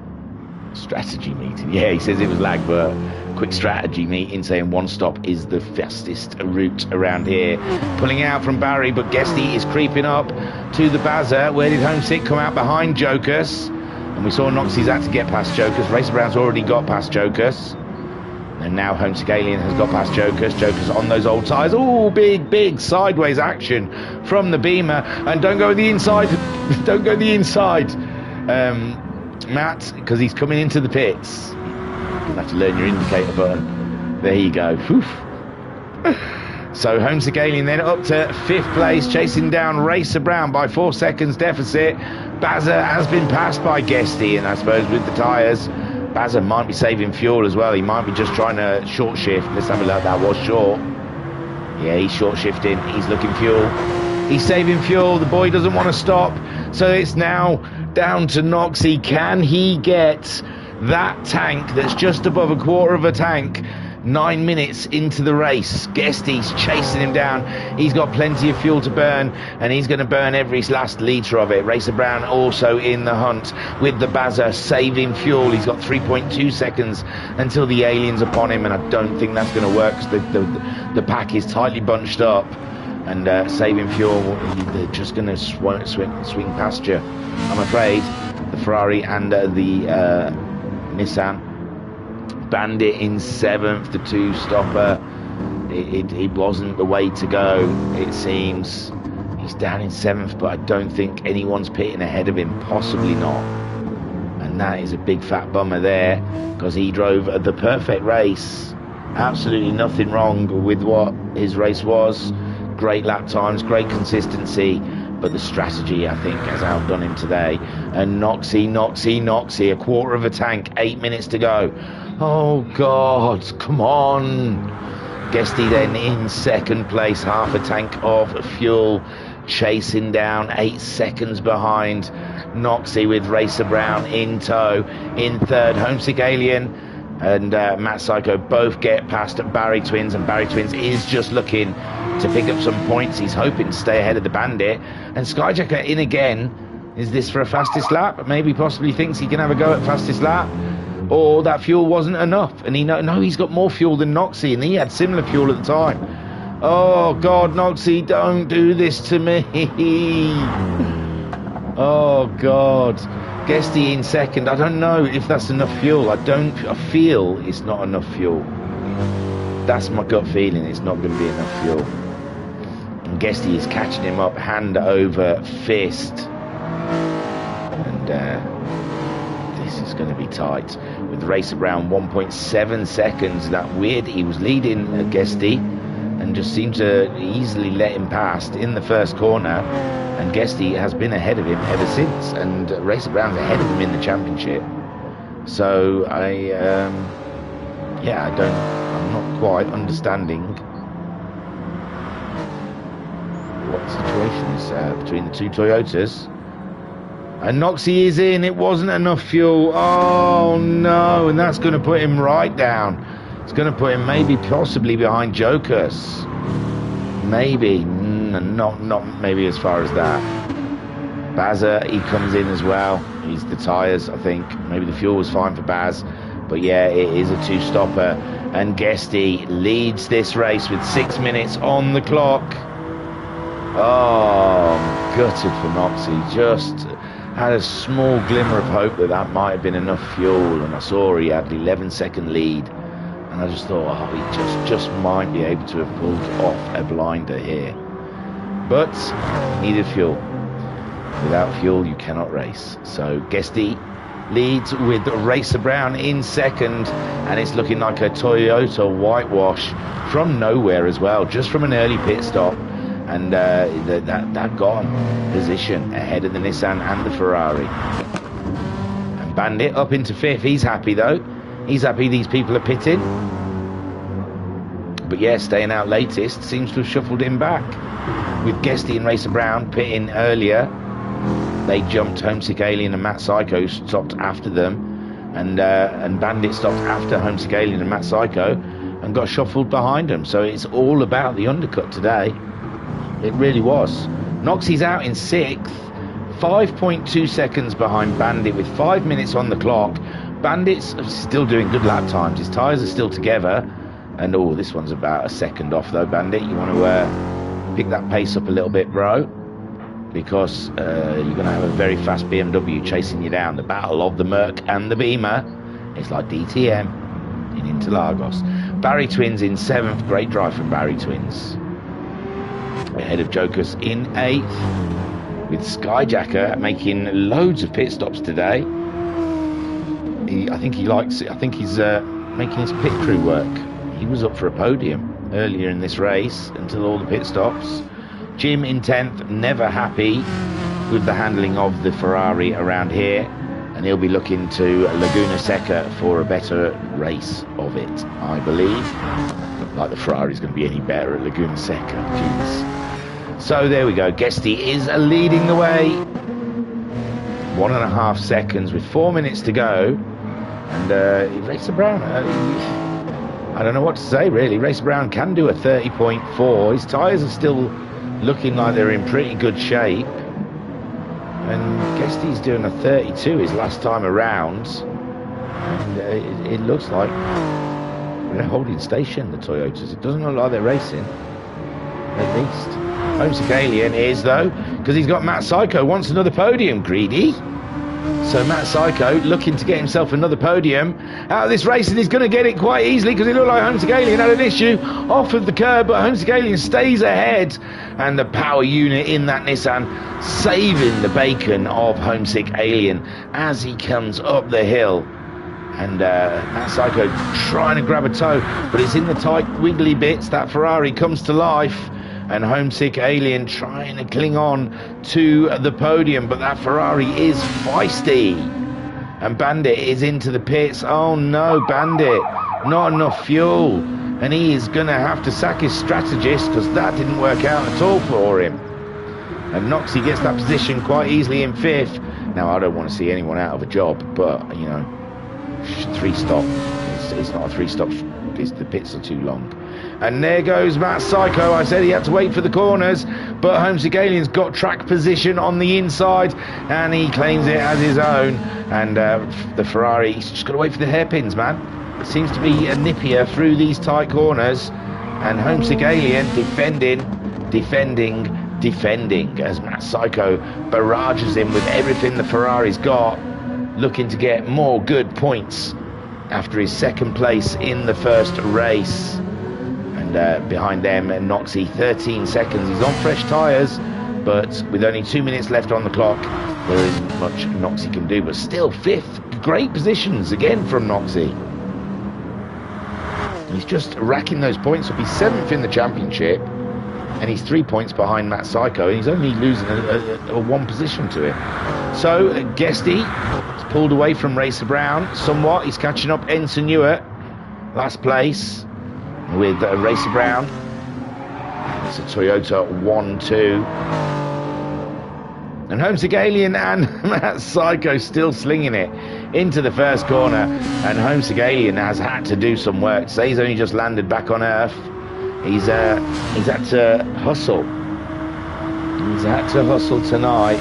strategy meeting. Yeah, he says it was lag, but quick strategy meeting saying one stop is the fastest route around here. Pulling out from Barry, but Guesty is creeping up to the Bazza. Where did Homesick come out behind Jokus? And we saw Noxie's had to get past Jokus. Racer Brown's already got past Jokus. And now Homesick Alien has got past Jokus. Jokus on those old tyres. Oh, big sideways action from the Beamer. And don't go the inside. Don't go the inside. Matt, because he's coming into the pits. You'll have to learn your indicator button. There you go. Whew. So Homesick Alien then up to 5th place, chasing down Racer Brown by 4 seconds deficit. Bazza has been passed by Guesty, and I suppose with the tyres, Bazza might be saving fuel as well. He might be just trying to short shift. Let's have a look. That was short. Yeah, he's short shifting. He's looking fuel. He's saving fuel. The boy doesn't want to stop. So it's now down to Noxie. Can he get that tank that's just above a quarter of a tank 9 minutes into the race? Guesty's chasing him down. He's got plenty of fuel to burn, and he's going to burn every last litre of it. Racer Brown also in the hunt with the Bazza, saving fuel. He's got 3.2 seconds until the alien's upon him, and I don't think that's going to work because the pack is tightly bunched up. And saving fuel, they're just going to swing past you, I'm afraid. The Ferrari and the Nissan. Bandit in 7th, the two-stopper. It wasn't the way to go, it seems. He's down in 7th, but I don't think anyone's pitting ahead of him, possibly not. And that is a big fat bummer there, because he drove the perfect race. Absolutely nothing wrong with what his race was. Great lap times, great consistency, but the strategy, I think, has outdone him today. And Noxie, a quarter of a tank, 8 minutes to go. Oh, God, come on. Guesty then in 2nd place, half a tank of fuel, chasing down 8 seconds behind Noxie with Racer Brown in tow. In 3rd, Homesick Alien and Matt Psycho both get past Barry Twins, and Barry Twins is just looking to pick up some points. He's hoping to stay ahead of the Bandit. And Skyjacker in again. Is this for a fastest lap? Maybe possibly thinks he can have a go at fastest lap. Or that fuel wasn't enough. And he's got more fuel than Noxie, and he had similar fuel at the time. Oh, God, Noxie, don't do this to me. Oh, God. Guesty in 2nd. I don't know if that's enough fuel. I feel it's not enough fuel. That's my gut feeling. It's not going to be enough fuel. And Guesty is catching him up hand over fist. And this this is going to be tight. With the race around 1.7 seconds, that weird, he was leading Guesty and just seemed to easily let him past in the first corner. And Guesty has been ahead of him ever since, and Racer Brown's ahead of him in the championship. So I'm not quite understanding what the situation is between the two Toyotas. And Noxie is in. It wasn't enough fuel. Oh no, and that's going to put him right down. It's going to put him maybe possibly behind Jokers. Maybe, not maybe as far as that. Bazza, he comes in as well. He's the tyres, I think. Maybe the fuel was fine for Baz. But yeah, it is a two-stopper. And Guesty leads this race with 6 minutes on the clock. Oh, I'm gutted for Noxie. Just had a small glimmer of hope that that might have been enough fuel. And I saw he had an 11-second lead. And I just thought, oh, he just might be able to have pulled off a blinder here. But needed fuel. Without fuel, you cannot race. So Guesty leads with Racer Brown in second. And it's looking like a Toyota whitewash from nowhere as well. Just from an early pit stop. And that got him position ahead of the Nissan and the Ferrari. And Bandit up into fifth. He's happy though. He's happy these people are pitting. But yeah, staying out latest seems to have shuffled him back. With Guesty and Racer Brown pitting earlier, they jumped Homesick Alien and Matt Psycho stopped after them. And Bandit stopped after Homesick Alien and Matt Psycho and got shuffled behind them. So it's all about the undercut today. It really was. Noxie's out in sixth, 5.2 seconds behind Bandit with 5 minutes on the clock. Bandit's still doing good lap times. His tyres are still together. And oh, this one's about a second off though, Bandit. You want to pick that pace up a little bit, bro. Because you're going to have a very fast BMW chasing you down. The battle of the Merc and the Beamer. It's like DTM in Interlagos. Barry Twins in seventh. Great drive from Barry Twins. Ahead of Jokers in eighth, with Skyjacker making loads of pit stops today. I think he likes it. I think he's making his pit crew work. He was up for a podium earlier in this race until all the pit stops. Jim in 10th, never happy with the handling of the Ferrari around here, and he'll be looking to Laguna Seca for a better race of it, I believe. Not like the Ferrari's going to be any better at Laguna Seca. Jeez. So there we go. Guesty is leading the way. 1.5 seconds with 4 minutes to go. And Racer Brown, I don't know what to say really. Racer Brown can do a 30.4. His tyres are still looking like they're in pretty good shape. And Guesty's doing a 32 his last time around. And it looks like they're holding station, the Toyotas. It doesn't look like they're racing, at least. Homesick Alien is though, because he's got Matt Psycho, wants another podium, greedy. So Matt Psycho looking to get himself another podium out of this race, and he's going to get it quite easily because it looked like Homesick Alien had an issue off of the curb, but Homesick Alien stays ahead, and the power unit in that Nissan saving the bacon of Homesick Alien as he comes up the hill. And Matt Psycho trying to grab a toe, but it's in the tight wiggly bits. That Ferrari comes to life. And Homesick Alien trying to cling on to the podium, but that Ferrari is feisty. And Bandit is into the pits. Oh no, Bandit, not enough fuel. And he is going to have to sack his strategist because that didn't work out at all for him. And Noxie gets that position quite easily in fifth. Now, I don't want to see anyone out of a job, but, you know, 3-stop. It's not a 3-stop. The pits are too long. And there goes Matt Psycho. I said he had to wait for the corners, but Homesick Alien's got track position on the inside, and he claims it as his own. And the Ferrari, he's just got to wait for the hairpins, man. It seems to be a nippier through these tight corners. And Homesick Alien defending as Matt Psycho barrages him with everything the Ferrari's got, looking to get more good points after his second place in the first race. And behind them, Noxie, 13 seconds. He's on fresh tyres, but with only 2 minutes left on the clock, there isn't much Noxie can do. But still, fifth, great positions again from Noxie. He's just racking those points up. He's 7th in the championship, and he's 3 points behind Matt Psycho, and he's only losing a one position to him. So Guesty has pulled away from Racer Brown somewhat. He's catching up Ensign Newer, last place, with Racer Brown. It's a Toyota 1-2. And Homesick Alien and Matt Psycho still slinging it into the first corner. And Homesick Alien has had to do some work. So he's only just landed back on Earth. He's had to hustle. He's had to hustle tonight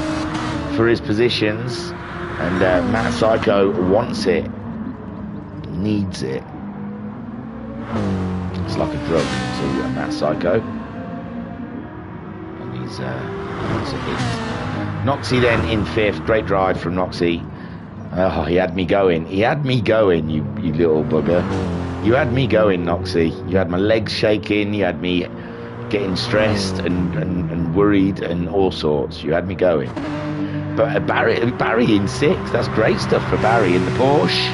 for his positions. And Matt Psycho wants it. Needs it. It's like a drug to Matt Psycho. And he's a hit. Noxie then in 5th. Great drive from Noxie. Oh, he had me going. He had me going, you little bugger. You had me going, Noxie. You had my legs shaking. You had me getting stressed and worried and all sorts. You had me going. But Barry in 6th. That's great stuff for Barry in the Porsche.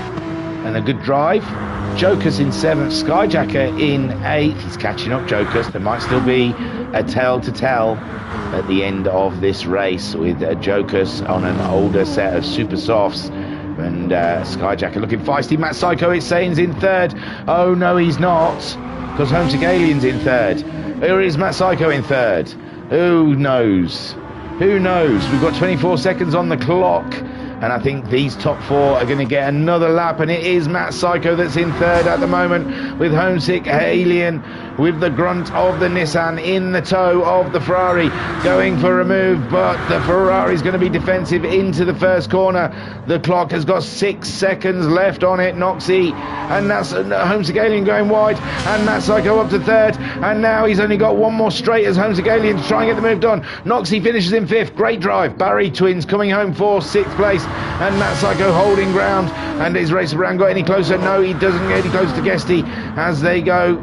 And a good drive. Joker's in 7th. Skyjacker in 8th. He's catching up Jokers. There might still be a tale to tell at the end of this race with Jokers on an older set of super softs. And Skyjacker looking feisty. Matt Psycho, it's saying, is in 3rd. Oh no, he's not, because Homesick Alien's in 3rd. Or is Matt Psycho in 3rd? Who knows? Who knows? We've got 24 seconds on the clock, and I think these top 4 are going to get another lap, and it is Matt Psycho that's in 3rd at the moment, with Homesick Alien with the grunt of the Nissan in the tow of the Ferrari, going for a move, but the Ferrari's going to be defensive into the first corner. The clock has got 6 seconds left on it. Noxie, and that's Homesick Alien going wide, and Matt Psycho up to 3rd, and now he's only got one more straight as Homesick Alien to try and get the move done. Noxie finishes in 5th. Great drive. Barry twins coming home for 6th place, and Matt Psycho holding ground. And is Racer Brown got any closer? No, he doesn't get any closer to Guesty as they go.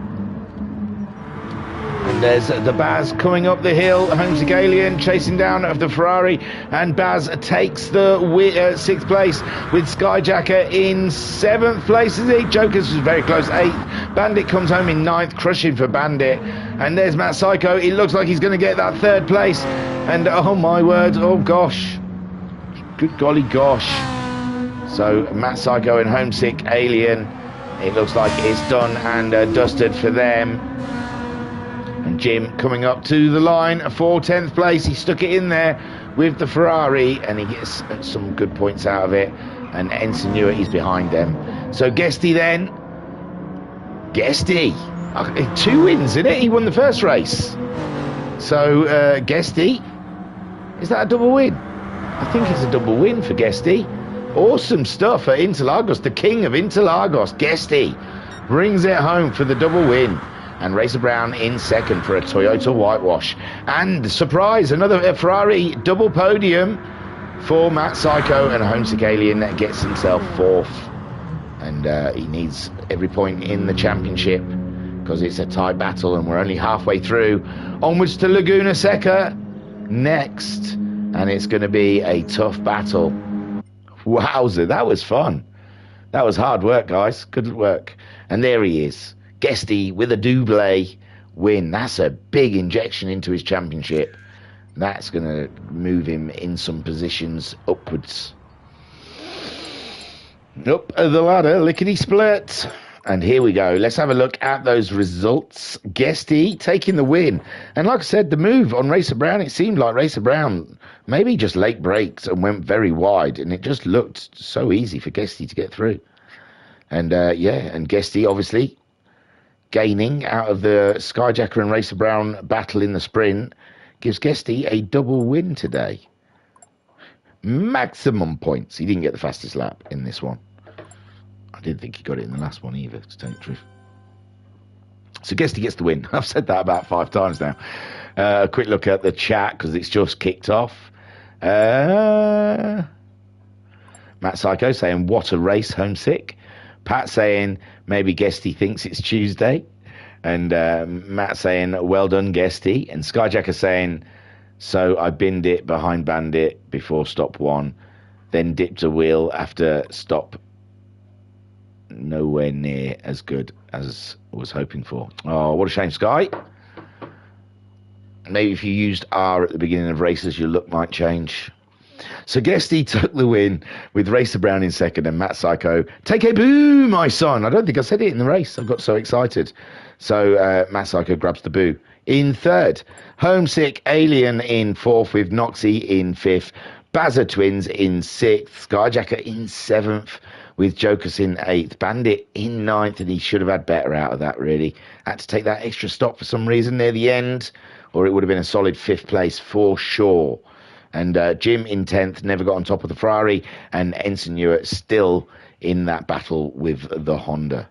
And there's the Baz coming up the hill. Homesick Alien chasing down of the Ferrari, and Baz takes the 6th place with Skyjacker in 7th place. Is he? Jokers was very close, 8th. Bandit comes home in 9th, crushing for Bandit. And there's Matt Psycho. It looks like he's going to get that 3rd place. And oh my word, oh gosh. Good golly gosh. So Matt Psycho and Homesick Alien, it looks like it's done and dusted for them. And Jim coming up to the line for 10th place. He stuck it in there with the Ferrari, and he gets some good points out of it. And Ensign Newer, he's behind them. So Guesty then. Guesty. 2 wins, isn't it? He won the first race. So Guesty, is that a double win? I think it's a double win for Guesty. Awesome stuff at Interlagos. The king of Interlagos, Guesty, brings it home for the double win. And Racer Brown in 2nd for a Toyota whitewash. And surprise, another Ferrari double podium for Matt Psycho, and Homesick Alien that gets himself 4th. And he needs every point in the championship because it's a tight battle, and we're only halfway through. Onwards to Laguna Seca next, and it's going to be a tough battle. Wowzer, that was fun. That was hard work, guys. Good work. And there he is. Guesty with a double win. That's a big injection into his championship. That's going to move him in some positions upwards. Up the ladder, lickety split. And here we go. Let's have a look at those results. Guesty taking the win. And like I said, the move on Racer Brown, it seemed like Racer Brown maybe just late brakes and went very wide. And it just looked so easy for Guesty to get through. And and Guesty obviously gaining out of the Skyjacker and Racer Brown battle in the sprint gives Guesty a double win today. Maximum points. He didn't get the fastest lap in this one. I didn't think he got it in the last one either, to tell you the truth. So Guesty gets the win. I've said that about 5 times now. A quick look at the chat because it's just kicked off. Matt Psycho saying, what a race, Homesick. Pat saying, maybe Guesty thinks it's Tuesday. And Matt saying, well done, Guesty. And Skyjacker saying, so I binned it behind Bandit before stop 1. then dipped a wheel after stop nowhere near as good as was hoping for. Oh, what a shame, Sky. Maybe if you used R at the beginning of races, your look might change. So Guesty took the win with Racer Brown in second and Matt Psycho. Take a boo, my son. I don't think I said it in the race. I got so excited. So Matt Psycho grabs the boo in third. Homesick Alien in fourth with Noxie in fifth. Bazza Twins in sixth. Skyjacker in seventh with Jokers in eighth. Bandit in ninth, and he should have had better out of that, really. Had to take that extra stop for some reason near the end, or it would have been a solid fifth place for sure. And Jim in 10th, never got on top of the Ferrari, and Ensign Ewart still in that battle with the Honda.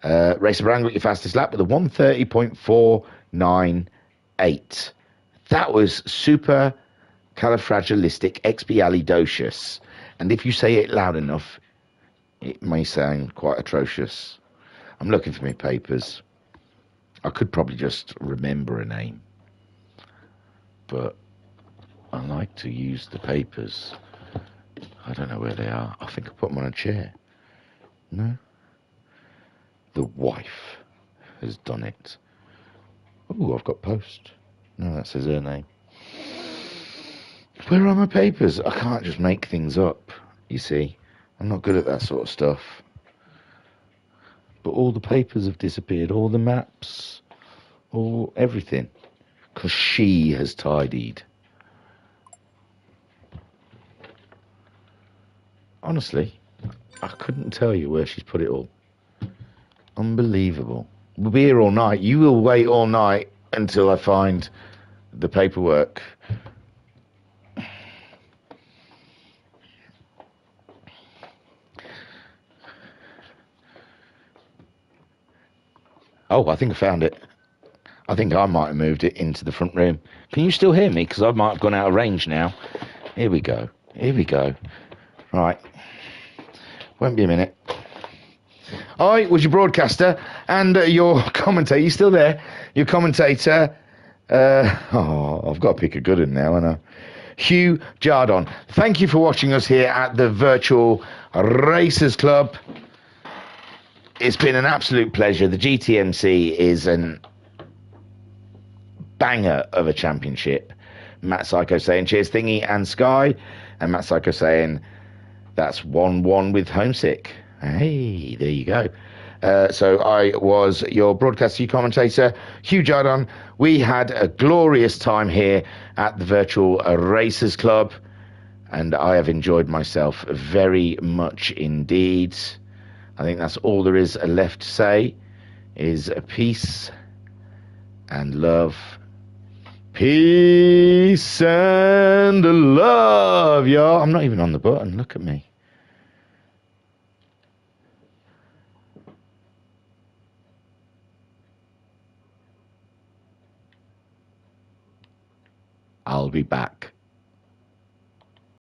Racer Brown got your fastest lap with a 1:30.498. That was super califragilisticexpialidocious. And if you say it loud enough, it may sound quite atrocious. I'm looking for my papers. I could probably just remember a name, but I like to use the papers. I don't know where they are. I think I put them on a chair. No? The wife has done it. Oh, I've got post. No, that says her name. Where are my papers? I can't just make things up, you see. I'm not good at that sort of stuff. But all the papers have disappeared. All the maps. All everything. Because she has tidied. Honestly, I couldn't tell you where she's put it all. Unbelievable. We'll be here all night. You will wait all night until I find the paperwork. Oh, I think I found it. I think I might have moved it into the front room. Can you still hear me? Because I might have gone out of range now. Here we go. Here we go. Right. Won't be a minute. I was your broadcaster and your commentator. You still there? Your commentator. I've got to pick a good one now, haven't I? Hugh Jardon. Thank you for watching us here at the Virtual Racers Club. It's been an absolute pleasure. The GTMC is an banger of a championship. Matt Psycho saying cheers Thingy and Sky, and Matt Psycho saying that's 1-1 with Homesick. Hey, there you go. So I was your broadcaster, your commentator, Hugh Jardon. We had a glorious time here at the Virtual Racers Club, and I have enjoyed myself very much indeed. I think that's all there is left to say, is peace and love. Peace and love, y'all. I'm not even on the button. Look at me. I'll be back.